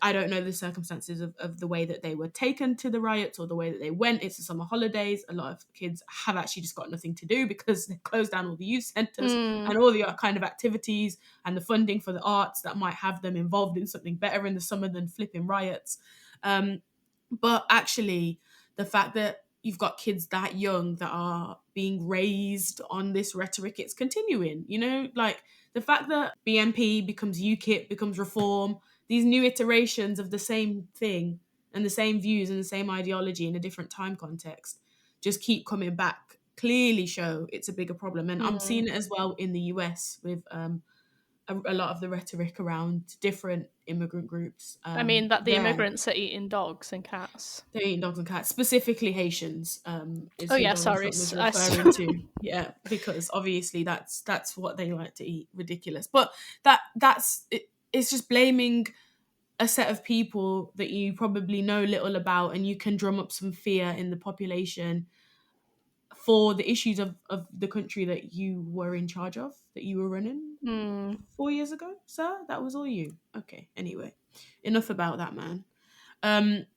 I don't know the circumstances of the way that they were taken to the riots or the way that they went. It's the summer holidays. A lot of kids have actually just got nothing to do because they closed down all the youth centres mm, and all the kind of activities and the funding for the arts that might have them involved in something better in the summer than flipping riots. Um, but actually, the fact that you've got kids that young that are being raised on this rhetoric, it's continuing, like the fact that BNP becomes UKIP, becomes Reform, these new iterations of the same thing and the same views and the same ideology in a different time context just keep coming back, clearly show it's a bigger problem. And I'm mm. seeing it as well in the US with a lot of the rhetoric around different immigrant groups. I mean that the There, immigrants are eating dogs and cats. they're eating dogs and cats, specifically Haitians, is Oh who yeah, Donald sorry. Trump was referring to. Yeah, because obviously that's what they like to eat. Ridiculous. But that's it, it's just blaming a set of people that you probably know little about, and you can drum up some fear in the population for the issues of the country that you were in charge of, that you were running Mm, 4 years ago, sir. That was all you. Okay, anyway, enough about that, man.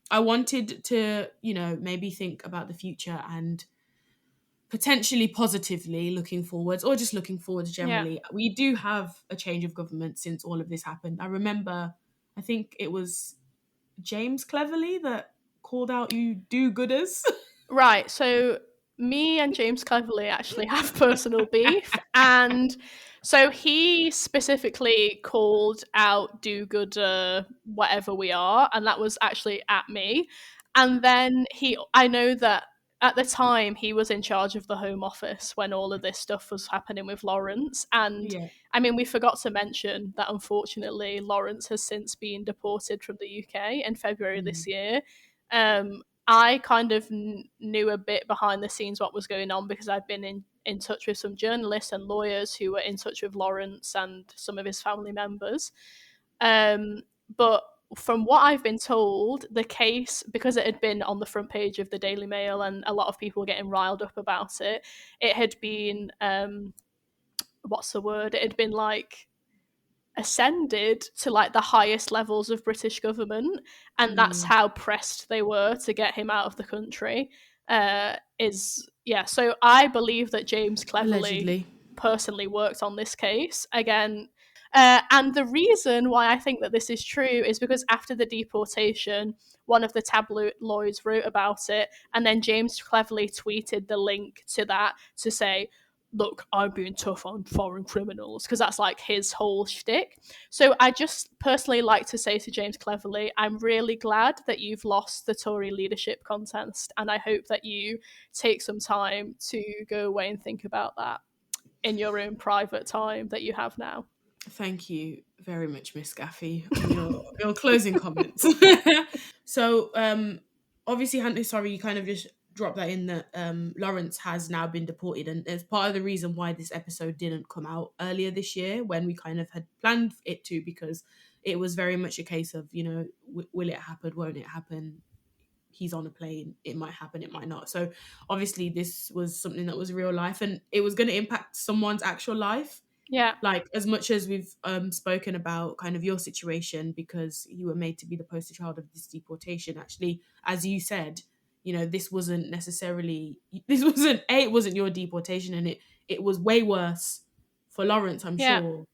I wanted to, maybe think about the future and potentially positively looking forwards, or just looking forwards yeah. generally. We do have a change of government since all of this happened. I remember, I think it was James Cleverly that called out you do-gooders. Right. So me and James Cleverly actually have personal beef, and so he specifically called out do-gooder whatever we are, and that was actually at me. And then I know that at the time he was in charge of the Home Office when all of this stuff was happening with Lawrence. And Yeah. I mean, we forgot to mention that unfortunately Lawrence has since been deported from the UK in February Mm. this year. I kind of knew a bit behind the scenes what was going on because I've been in touch with some journalists and lawyers who were in touch with Lawrence and some of his family members. But from what I've been told, the case, because it had been on the front page of the Daily Mail and a lot of people were getting riled up about it, it had been, what's the word? It had been like ascended to like the highest levels of British government, and that's Mm. how pressed they were to get him out of the country. So I believe that James Cleverly Allegedly. personally worked on this case again. And the reason why I think that this is true is because after the deportation, one of the tabloids wrote about it, and then James Cleverly tweeted the link to that to say, look, I'm being tough on foreign criminals, because that's like his whole shtick. So I just personally like to say to James Cleverly, I'm really glad that you've lost the Tory leadership contest, and I hope that you take some time to go away and think about that in your own private time that you have now. Thank you very much, Miss Gaffey, on your closing comments. So, obviously, sorry, you kind of just dropped that in that Lawrence has now been deported, and it's part of the reason why this episode didn't come out earlier this year when we kind of had planned it to, because it was very much a case of, will it happen, won't it happen? He's on a plane, it might happen, it might not. So obviously this was something that was real life, and it was going to impact someone's actual life. Yeah. Like, as much as we've spoken about kind of your situation because you were made to be the poster child of this deportation, actually, as you said, this wasn't necessarily, it wasn't your deportation, and it was way worse for Lawrence, I'm Yeah. sure,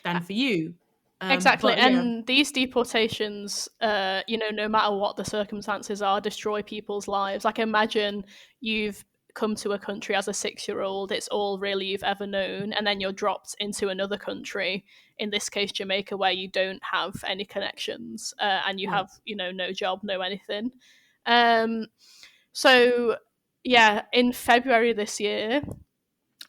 than for you. Exactly. But yeah. And these deportations, no matter what the circumstances are, destroy people's lives. Like, imagine you've come to a country as a 6-year-old, it's all really you've ever known, and then you're dropped into another country, in this case Jamaica, where you don't have any connections, and you Yeah. have, no job, no anything. So Yeah, in February this year,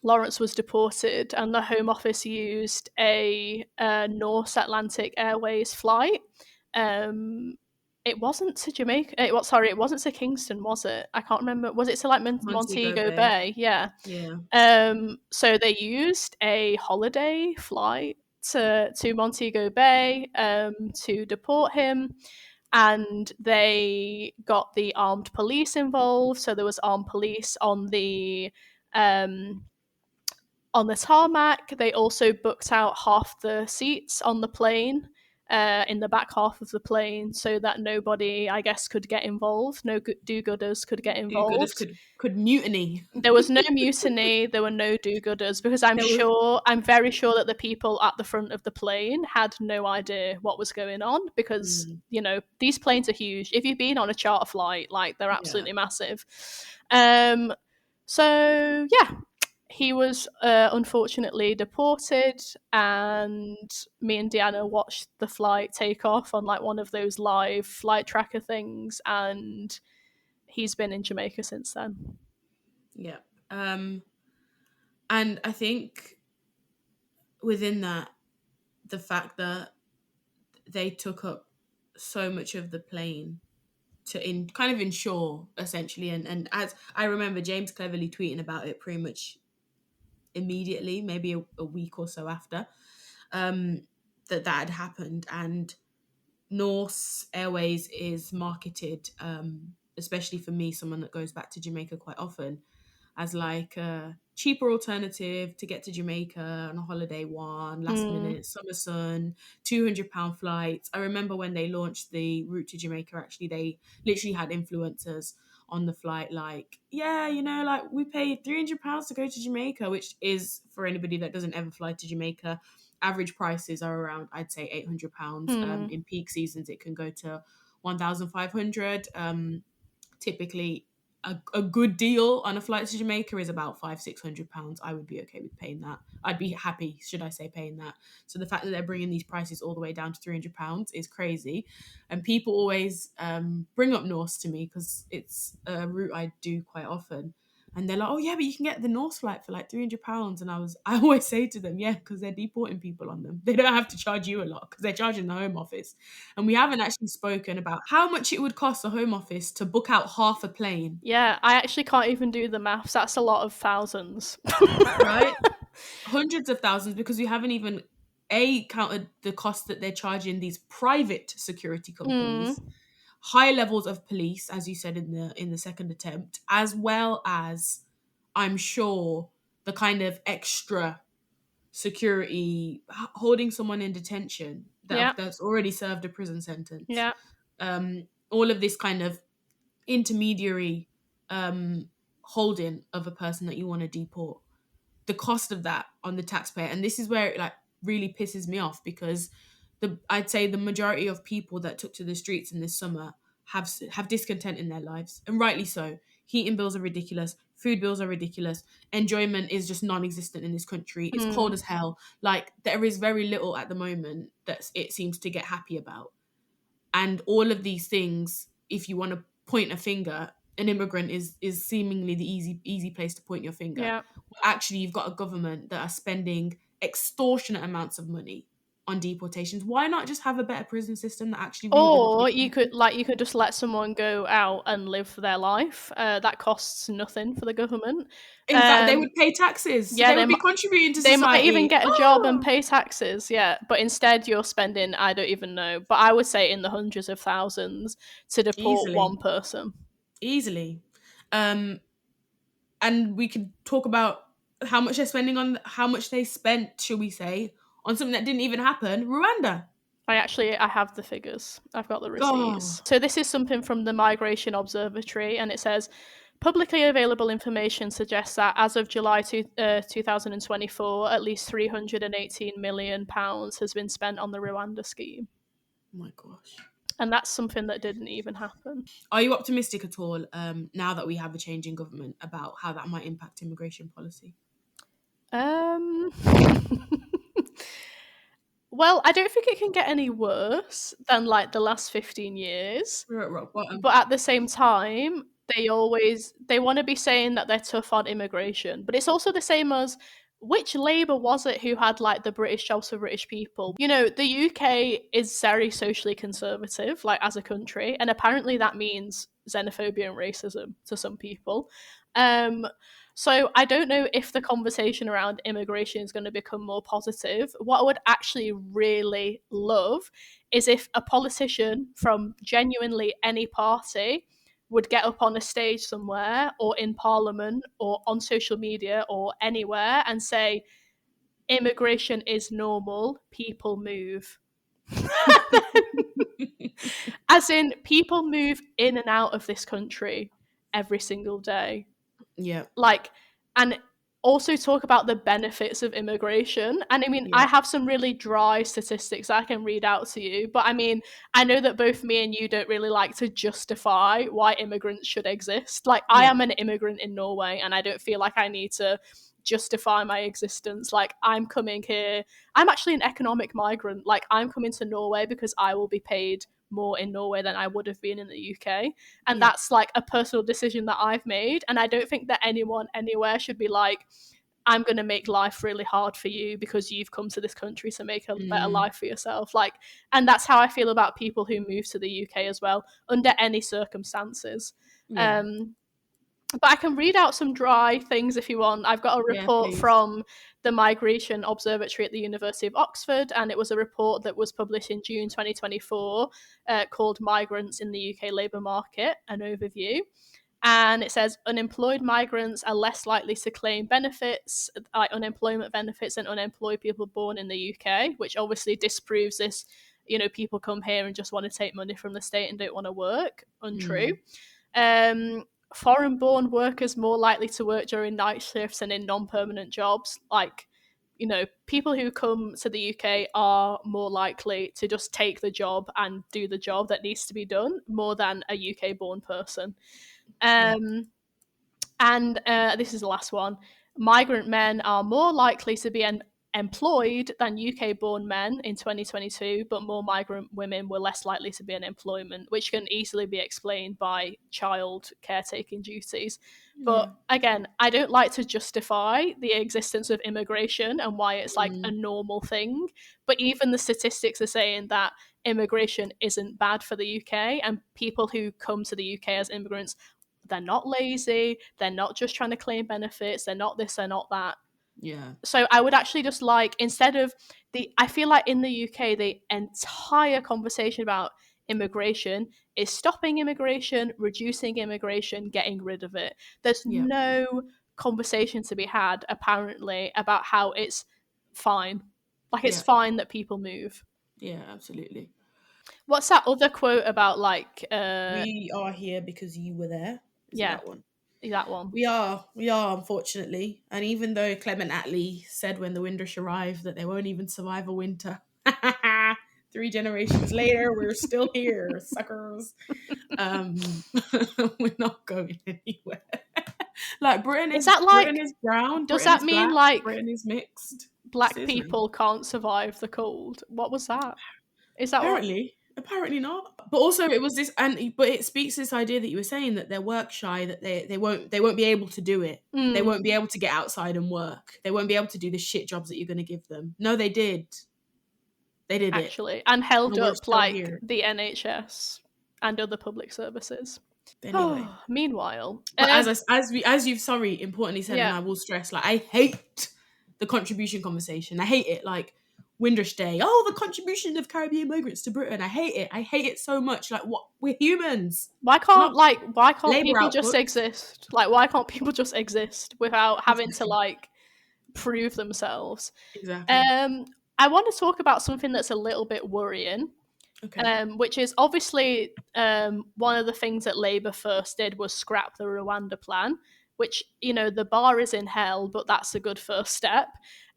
Lawrence was deported, and the Home Office used a North Atlantic Airways flight. It wasn't to Jamaica. It wasn't to Kingston, was it? I can't remember. Was it to like Montego Montego Bay. Bay? Yeah. Yeah. So they used a holiday flight to Montego Bay to deport him, and they got the armed police involved. So there was armed police um, on the tarmac. They also booked out half the seats on the plane, in the back half of the plane, so that nobody, I guess, could get involved. No do-gooders could get Do-gooders involved. could mutiny. There was no mutiny. There were no do-gooders, because I'm very sure that the people at the front of the plane had no idea what was going on, because these planes are huge. If you've been on a charter flight, like, they're absolutely massive. So yeah, he was unfortunately deported, and me and Deanna watched the flight take off on like one of those live flight tracker things, and he's been in Jamaica since then. Yeah. And I think within that, the fact that they took up so much of the plane to kind of ensure, essentially, and as I remember James cleverly tweeting about it pretty much immediately, maybe a week or so after, that had happened. And Norse Airways is marketed, especially for me, someone that goes back to Jamaica quite often, as like a cheaper alternative to get to Jamaica on a holiday last minute, summer sun, £200 flights. I remember when they launched the route to Jamaica, actually, they literally had influencers on the flight like, yeah, like, we paid £300 to go to Jamaica, which is, for anybody that doesn't ever fly to Jamaica, average prices are around, I'd say, £800. In peak seasons, it can go to 1,500. Typically, a good deal on a flight to Jamaica is about £500-600. I would be okay with paying that. I'd be happy, should I say, paying that. So the fact that they're bringing these prices all the way down to £300 is crazy. And people always bring up Norse to me because it's a route I do quite often. And they're like, oh yeah, but you can get the North flight for like £300. And I always say to them, yeah, because they're deporting people on them. They don't have to charge you a lot because they're charging the Home Office. And we haven't actually spoken about how much it would cost the Home Office to book out half a plane. Yeah, I actually can't even do the maths. That's a lot of thousands. Right? Hundreds of thousands, because we haven't even counted the cost that they're charging these private security companies. High levels of police, as you said in the second attempt, as well as, I'm sure, the kind of extra security holding someone in detention that's already served a prison sentence. Yeah. All of this kind of intermediary holding of a person that you want to deport. The cost of that on the taxpayer, and this is where it like really pisses me off, because I'd say the majority of people that took to the streets in this summer have discontent in their lives, and rightly so. Heating bills are ridiculous. Food bills are ridiculous. Enjoyment is just non-existent in this country. It's cold as hell. Like, there is very little at the moment that it seems to get happy about. And all of these things, if you want to point a finger, an immigrant is seemingly the easy place to point your finger. Yeah. Actually, you've got a government that are spending extortionate amounts of money on deportations. Why not just have a better prison system that actually Or you could just let someone go out and live their life. That costs nothing for the government. In fact, they would pay taxes. Yeah, they would be contributing to society. They might even get a job and pay taxes, yeah. But instead you're spending, I don't even know, but I would say in the hundreds of thousands to deport one person. Easily. And we could talk about how much they're spending on, how much they spent, shall we say, on something that didn't even happen. Rwanda. I have the figures. I've got the receipts. So this is something from the Migration Observatory, and it says, publicly available information suggests that as of July 2024, at least £318 million has been spent on the Rwanda scheme. Oh my gosh. And that's something that didn't even happen. Are you optimistic at all, now that we have a change in government, about how that might impact immigration policy? Well, I don't think it can get any worse than like the last 15 years. But at the same time, they want to be saying that they're tough on immigration, but it's also the same as which Labour was it who had like the British jobs for British people? You know, the UK is very socially conservative, like as a country, and apparently that means xenophobia and racism to some people. Um, so I don't know if the conversation around immigration is going to become more positive. What I would actually really love is if a politician from genuinely any party would get up on a stage somewhere or in parliament or on social media or anywhere and say, immigration is normal, people move. As in, people move in and out of this country every single day. Yeah. Like, and also talk about the benefits of immigration. And I mean, I Yeah. have some really dry statistics I can read out to you, but I mean, I know that both me and you don't really like to justify why immigrants should exist. Like, I Yeah. am an immigrant in Norway, and I don't feel like I need to justify my existence. Like, I'm coming here, I'm actually an economic migrant. Like, I'm coming to Norway because I will be paid more in Norway than I would have been in the UK. And Yeah. that's like a personal decision that I've made. And I don't think that anyone anywhere should be like, I'm going to make life really hard for you because you've come to this country to make a better life for yourself. Like, and that's how I feel about people who move to the UK as well, under any circumstances. Yeah. But I can read out some dry things if you want. I've got a Yeah, report please. from the Migration Observatory at the University of Oxford, and it was a report that was published in June 2024 called Migrants in the UK Labour Market, an overview. And it says unemployed migrants are less likely to claim benefits, like unemployment benefits, than unemployed people born in the UK, which obviously disproves this, you know, people come here and just want to take money from the state and don't want to work. Untrue. Foreign born workers more likely to work during night shifts and in non-permanent jobs. Like, you know, people who come to the UK are more likely to just take the job and do the job that needs to be done more than a UK born person. Yeah. And this is the last one. Migrant men are more likely to be employed than UK born men in 2022, but more migrant women were less likely to be in employment, which can easily be explained by child caretaking duties. Yeah. But again, I don't like to justify the existence of immigration and why it's like a normal thing. But even the statistics are saying that immigration isn't bad for the UK, and people who come to the UK as immigrants, they're not lazy, they're not just trying to claim benefits, they're not this, they're not that. Yeah. So I would actually just like, instead of I feel like in the UK, the entire conversation about immigration is stopping immigration, reducing immigration, getting rid of it. There's Yeah. no conversation to be had, apparently, about how it's fine. Like, it's Yeah. fine that people move. Yeah, absolutely. What's that other quote about, like, We are here because you were there. Is it yeah, that one? that one. We are, unfortunately. And even though Clement Attlee said when the Windrush arrived that they won't even survive a winter, 3 generations later, we're still here, suckers. We're not going anywhere. Like, Britain Is is that like, Britain is brown, does Britain that is mean black, like Britain is mixed. black people can't survive the cold? What was that? Is that what? Apparently not. But also it was this, but it speaks to this idea that you were saying that they're work shy, that they won't be able to do it. They won't be able to get outside and work. They won't be able to do the shit jobs that you're going to give them. No, they did. They did Actually, and held and we're up still like here. the NHS and other public services. Anyway. Meanwhile, But as you've importantly said, and I will stress, like, I hate the contribution conversation. I hate it. Like, Windrush Day. Oh, the contribution of Caribbean migrants to Britain. I hate it. I hate it so much. Like, what? We're humans. why can't Labour people output. just exist? Like, why can't people just exist without having to like prove themselves? Exactly. I want to talk about something that's a little bit worrying. Okay. Which is obviously one of the things that Labour first did was scrap the Rwanda plan, which, you know, the bar is in hell, but that's a good first step.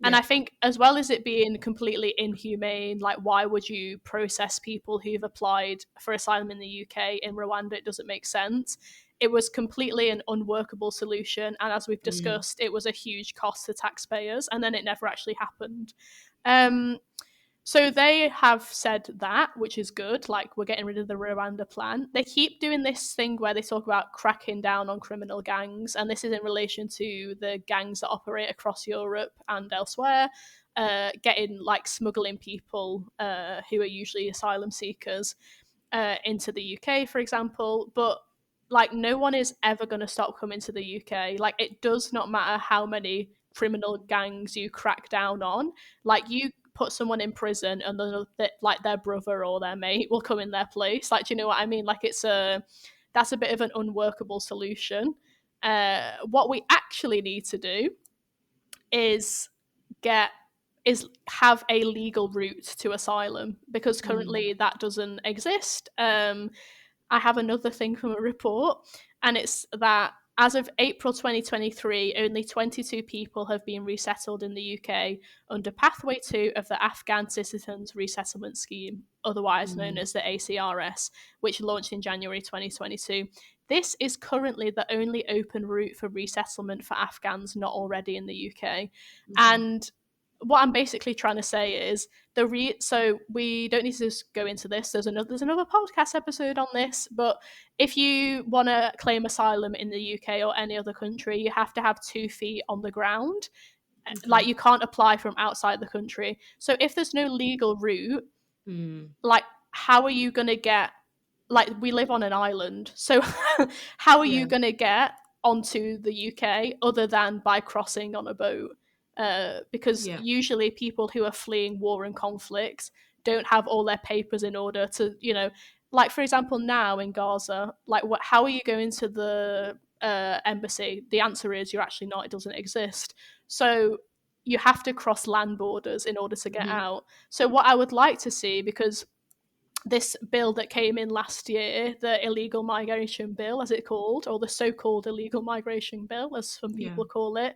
And I think, as well as it being completely inhumane, like, why would you process people who've applied for asylum in the UK in Rwanda? It doesn't make sense. It was completely an unworkable solution. And as we've discussed, it was a huge cost to taxpayers, and then it never actually happened. So they have said that, which is good. Like, we're getting rid of the Rwanda plan. They keep doing this thing where they talk about cracking down on criminal gangs, and this is in relation to the gangs that operate across Europe and elsewhere, getting like smuggling people who are usually asylum seekers into the UK, for example. But like, no one is ever going to stop coming to the UK. Like, it does not matter how many criminal gangs you crack down on. Like, you put someone in prison and then like their brother or their mate will come in their place. Like, do you know what I mean? Like, that's a bit of an unworkable solution. What we actually need to do is get is have a legal route to asylum, because currently that doesn't exist. I have another thing from a report, and it's that as of April 2023, only 22 people have been resettled in the UK under Pathway 2 of the Afghan Citizens Resettlement Scheme, otherwise known as the ACRS, which launched in January 2022. This is currently the only open route for resettlement for Afghans not already in the UK. And what I'm basically trying to say is so we don't need to just go into this. There's another podcast episode on this, but if you want to claim asylum in the UK or any other country, you have to have 2 feet on the ground. Like, you can't apply from outside the country. So if there's no legal route, like, how are you going to get, like, we live on an island, so how are you going to get onto the UK other than by crossing on a boat? Because usually people who are fleeing war and conflict don't have all their papers in order to, like, for example, now in Gaza, like, how are you going to the embassy? The answer is you're actually not. It doesn't exist. So you have to cross land borders in order to get out. So what I would like to see, because this bill that came in last year, the illegal migration bill, as it's called, or the so-called illegal migration bill, as some people call it,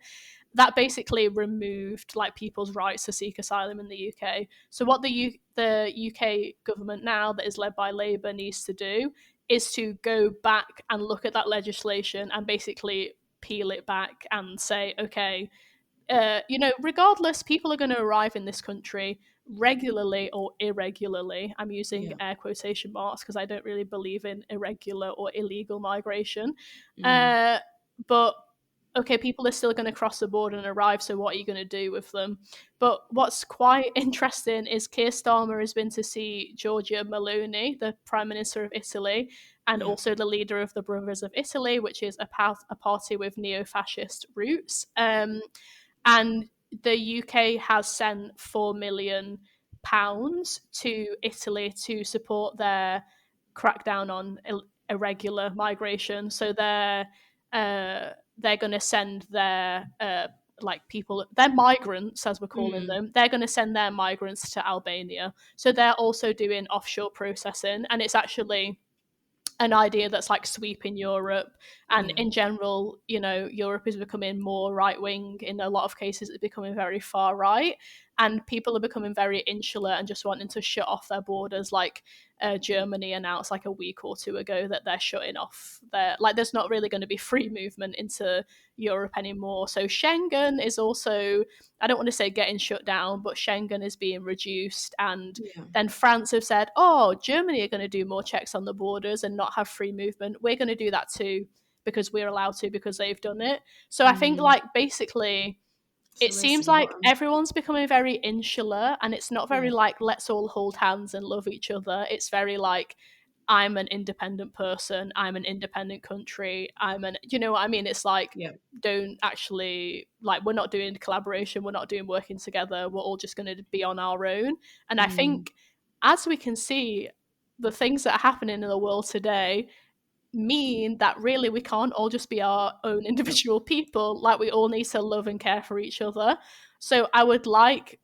that basically removed like people's rights to seek asylum in the UK. So what the UK government now, that is led by Labour, needs to do is to go back and look at that legislation and basically peel it back and say, okay, regardless, people are going to arrive in this country regularly or irregularly. I'm using air quotation marks because I don't really believe in irregular or illegal migration. But okay, people are still going to cross the border and arrive, so what are you going to do with them? But what's quite interesting is Keir Starmer has been to see Giorgia Meloni, the Prime Minister of Italy, and also the leader of the Brothers of Italy, which is a party with neo-fascist roots. And the UK has sent £4 million to Italy to support their crackdown on irregular migration. So they're going to send their people, they're migrants, as we're calling them. They're going to send their migrants to Albania. So they're also doing offshore processing, and it's actually an idea that's like sweeping Europe. And in general, Europe is becoming more right wing. In a lot of cases, it's becoming very far right, and people are becoming very insular and just wanting to shut off their borders. Like Germany announced like a week or two ago that they're shutting off there's not really going to be free movement into Europe anymore. So Schengen is also, I don't want to say getting shut down, but Schengen is being reduced. And then France have said, oh, Germany are going to do more checks on the borders and not have free movement. We're going to do that too, because we're allowed to, because they've done it. So I think like basically it seems like everyone's becoming very insular, and it's not very like, let's all hold hands and love each other. It's very like, I'm an independent person, I'm an independent country, you know what I mean? It's like, don't actually, like, we're not doing collaboration, we're not doing working together, we're all just going to be on our own. And I think, as we can see, the things that are happening in the world today mean that really we can't all just be our own individual people. Like, we all need to love and care for each other. So I would like,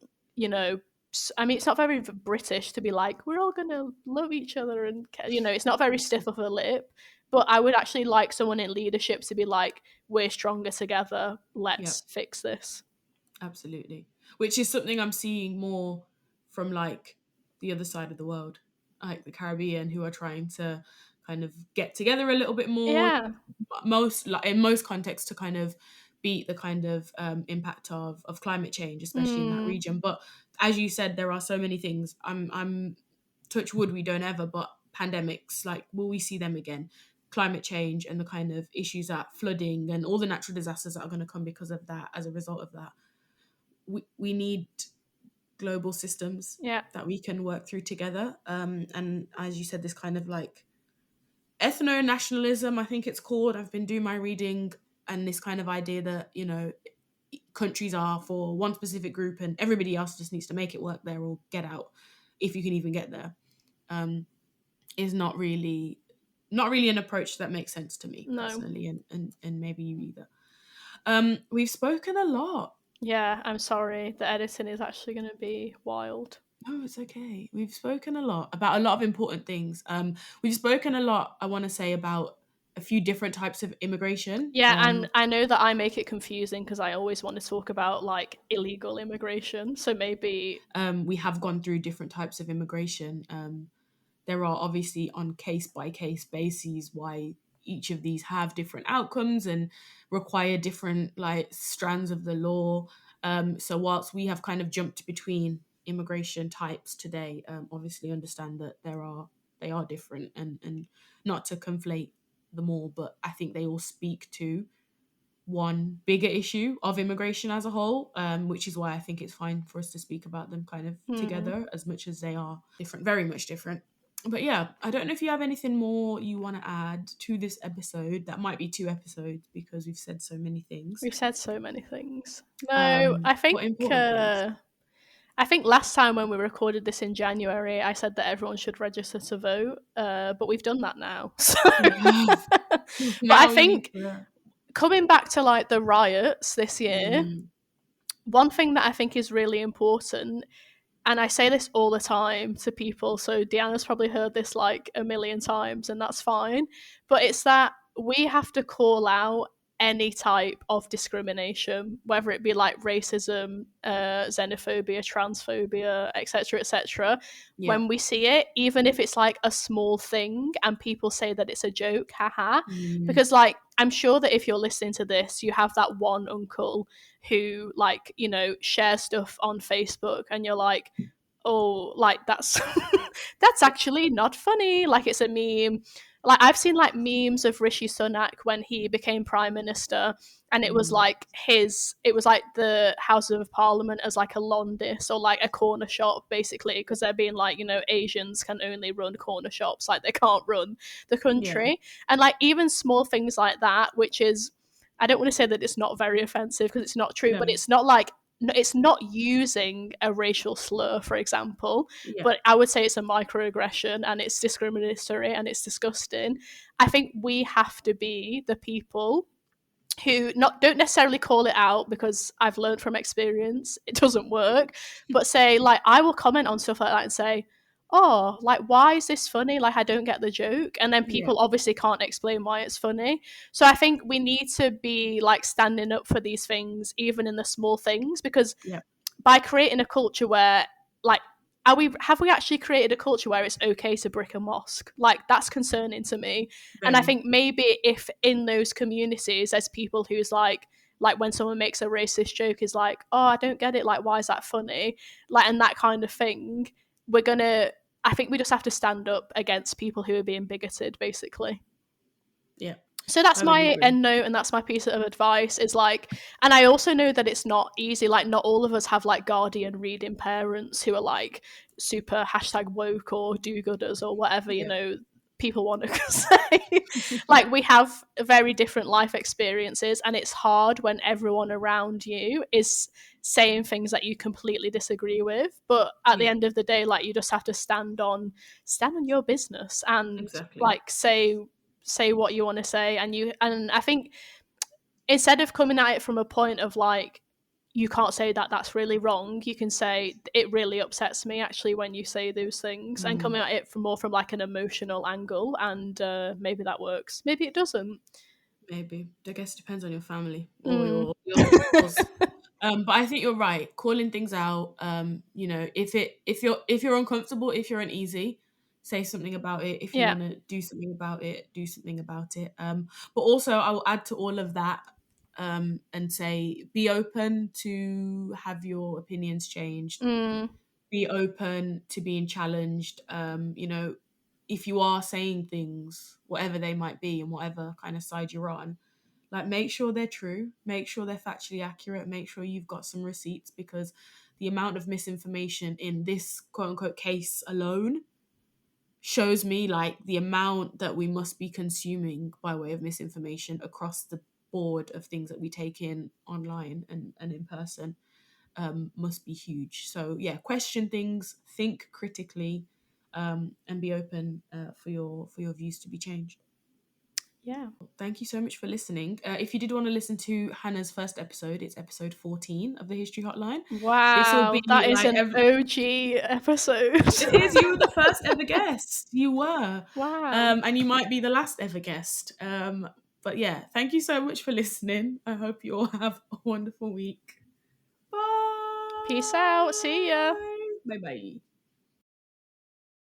I mean, it's not very British to be like, we're all going to love each other, and it's not very stiff of a lip. But I would actually like someone in leadership to be like, we're stronger together, let's fix this. Absolutely. Which is something I'm seeing more from like the other side of the world, like the Caribbean, who are trying to kind of get together a little bit more. Yeah. In most contexts, to kind of beat the kind of impact of climate change, especially in that region. But as you said, there are so many things. I'm touch wood we don't ever, but pandemics, like, will we see them again? Climate change and the kind of issues that flooding and all the natural disasters that are going to come because of that, as a result of that. We need global systems that we can work through together. And as you said, this kind of like ethno-nationalism, I think it's called. I've been doing my reading, and this kind of idea that, you know, countries are for one specific group and everybody else just needs to make it work there or get out, if you can even get there, is not really an approach that makes sense to me personally, and maybe you either. We've spoken a lot. Yeah, I'm sorry. The editing is actually going to be wild. No, it's okay. We've spoken a lot about a lot of important things. We've spoken a lot, I want to say, about a few different types of immigration. Yeah, and I know that I make it confusing because I always want to talk about like illegal immigration. So maybe we have gone through different types of immigration. There are obviously on case by case bases why each of these have different outcomes and require different like strands of the law. So whilst we have kind of jumped between immigration types today, obviously understand that they are different, and not to conflate them all, but I think they all speak to one bigger issue of immigration as a whole, which is why I think it's fine for us to speak about them kind of together, as much as they are different, very much different. But yeah, I don't know if you have anything more you want to add to this episode. That might be 2 episodes because we've said so many things. We've said so many things. No, I think what important things? I think last time when we recorded this in January, I said that everyone should register to vote, but we've done that now. So. But I think coming back to like the riots this year, one thing that I think is really important, and I say this all the time to people, so Deanna's probably heard this like a million times, and that's fine, but it's that we have to call out any type of discrimination, whether it be like racism, xenophobia, transphobia, etc., when we see it, even if it's like a small thing and people say that it's a joke, haha, because like I'm sure that if you're listening to this, you have that one uncle who like, you know, shares stuff on Facebook and you're like, oh, like that's that's actually not funny, like it's a meme. Like I've seen like memes of Rishi Sunak when he became prime minister, and it was like the House of Parliament as like a Londis or like a corner shop, basically, because they're being like, you know, Asians can only run corner shops, like they can't run the country. And like even small things like that, which is, I don't want to say that it's not very offensive because it's not true, but it's not like, it's not using a racial slur, for example, but I would say it's a microaggression and it's discriminatory and it's disgusting. I think we have to be the people who don't necessarily call it out, because I've learned from experience it doesn't work, but say like, I will comment on stuff like that and say, oh, like, why is this funny? Like, I don't get the joke. And then people obviously can't explain why it's funny. So I think we need to be like standing up for these things, even in the small things, because by creating a culture where like, have we actually created a culture where it's okay to brick a mosque? Like, that's concerning to me. And I think maybe if in those communities there's people who's like when someone makes a racist joke is like, oh, I don't get it, like, why is that funny? Like, and that kind of thing, I think we just have to stand up against people who are being bigoted, basically. Yeah. So that's my end note, and that's my piece of advice, is like, and I also know that it's not easy, like not all of us have like Guardian reading parents who are like super #woke or do-gooders or whatever, you know, people want to say. Like, we have very different life experiences, and it's hard when everyone around you is saying things that you completely disagree with, but at the end of the day, like, you just have to stand on your business and like say what you want to say, and I think instead of coming at it from a point of like, you can't say that that's really wrong, you can say it really upsets me actually when you say those things, and coming at it from like an emotional angle, and maybe that works, maybe it doesn't. Maybe. I guess it depends on your family or yours. But I think you're right. Calling things out. You know, if you're uncomfortable, if you're uneasy, say something about it. If you want to do something about it, do something about it. But also, I will add to all of that. and say, be open to have your opinions changed, be open to being challenged. You know, if you are saying things, whatever they might be and whatever kind of side you're on, like, make sure they're true, make sure they're factually accurate, make sure you've got some receipts, because the amount of misinformation in this quote unquote case alone shows me like the amount that we must be consuming by way of misinformation across the board of things that we take in online and in person, must be huge. So yeah, question things, think critically, and be open for your views to be changed. Yeah. Thank you so much for listening. If you did want to listen to Hannah's first episode, it's episode 14 of the History Hotline. This will Wow, be that is like an OG episode. it is. You were the first ever guest. You were. Wow. And you might be the last ever guest. But yeah, thank you so much for listening. I hope you all have a wonderful week. Bye. Peace out. See ya. Bye bye.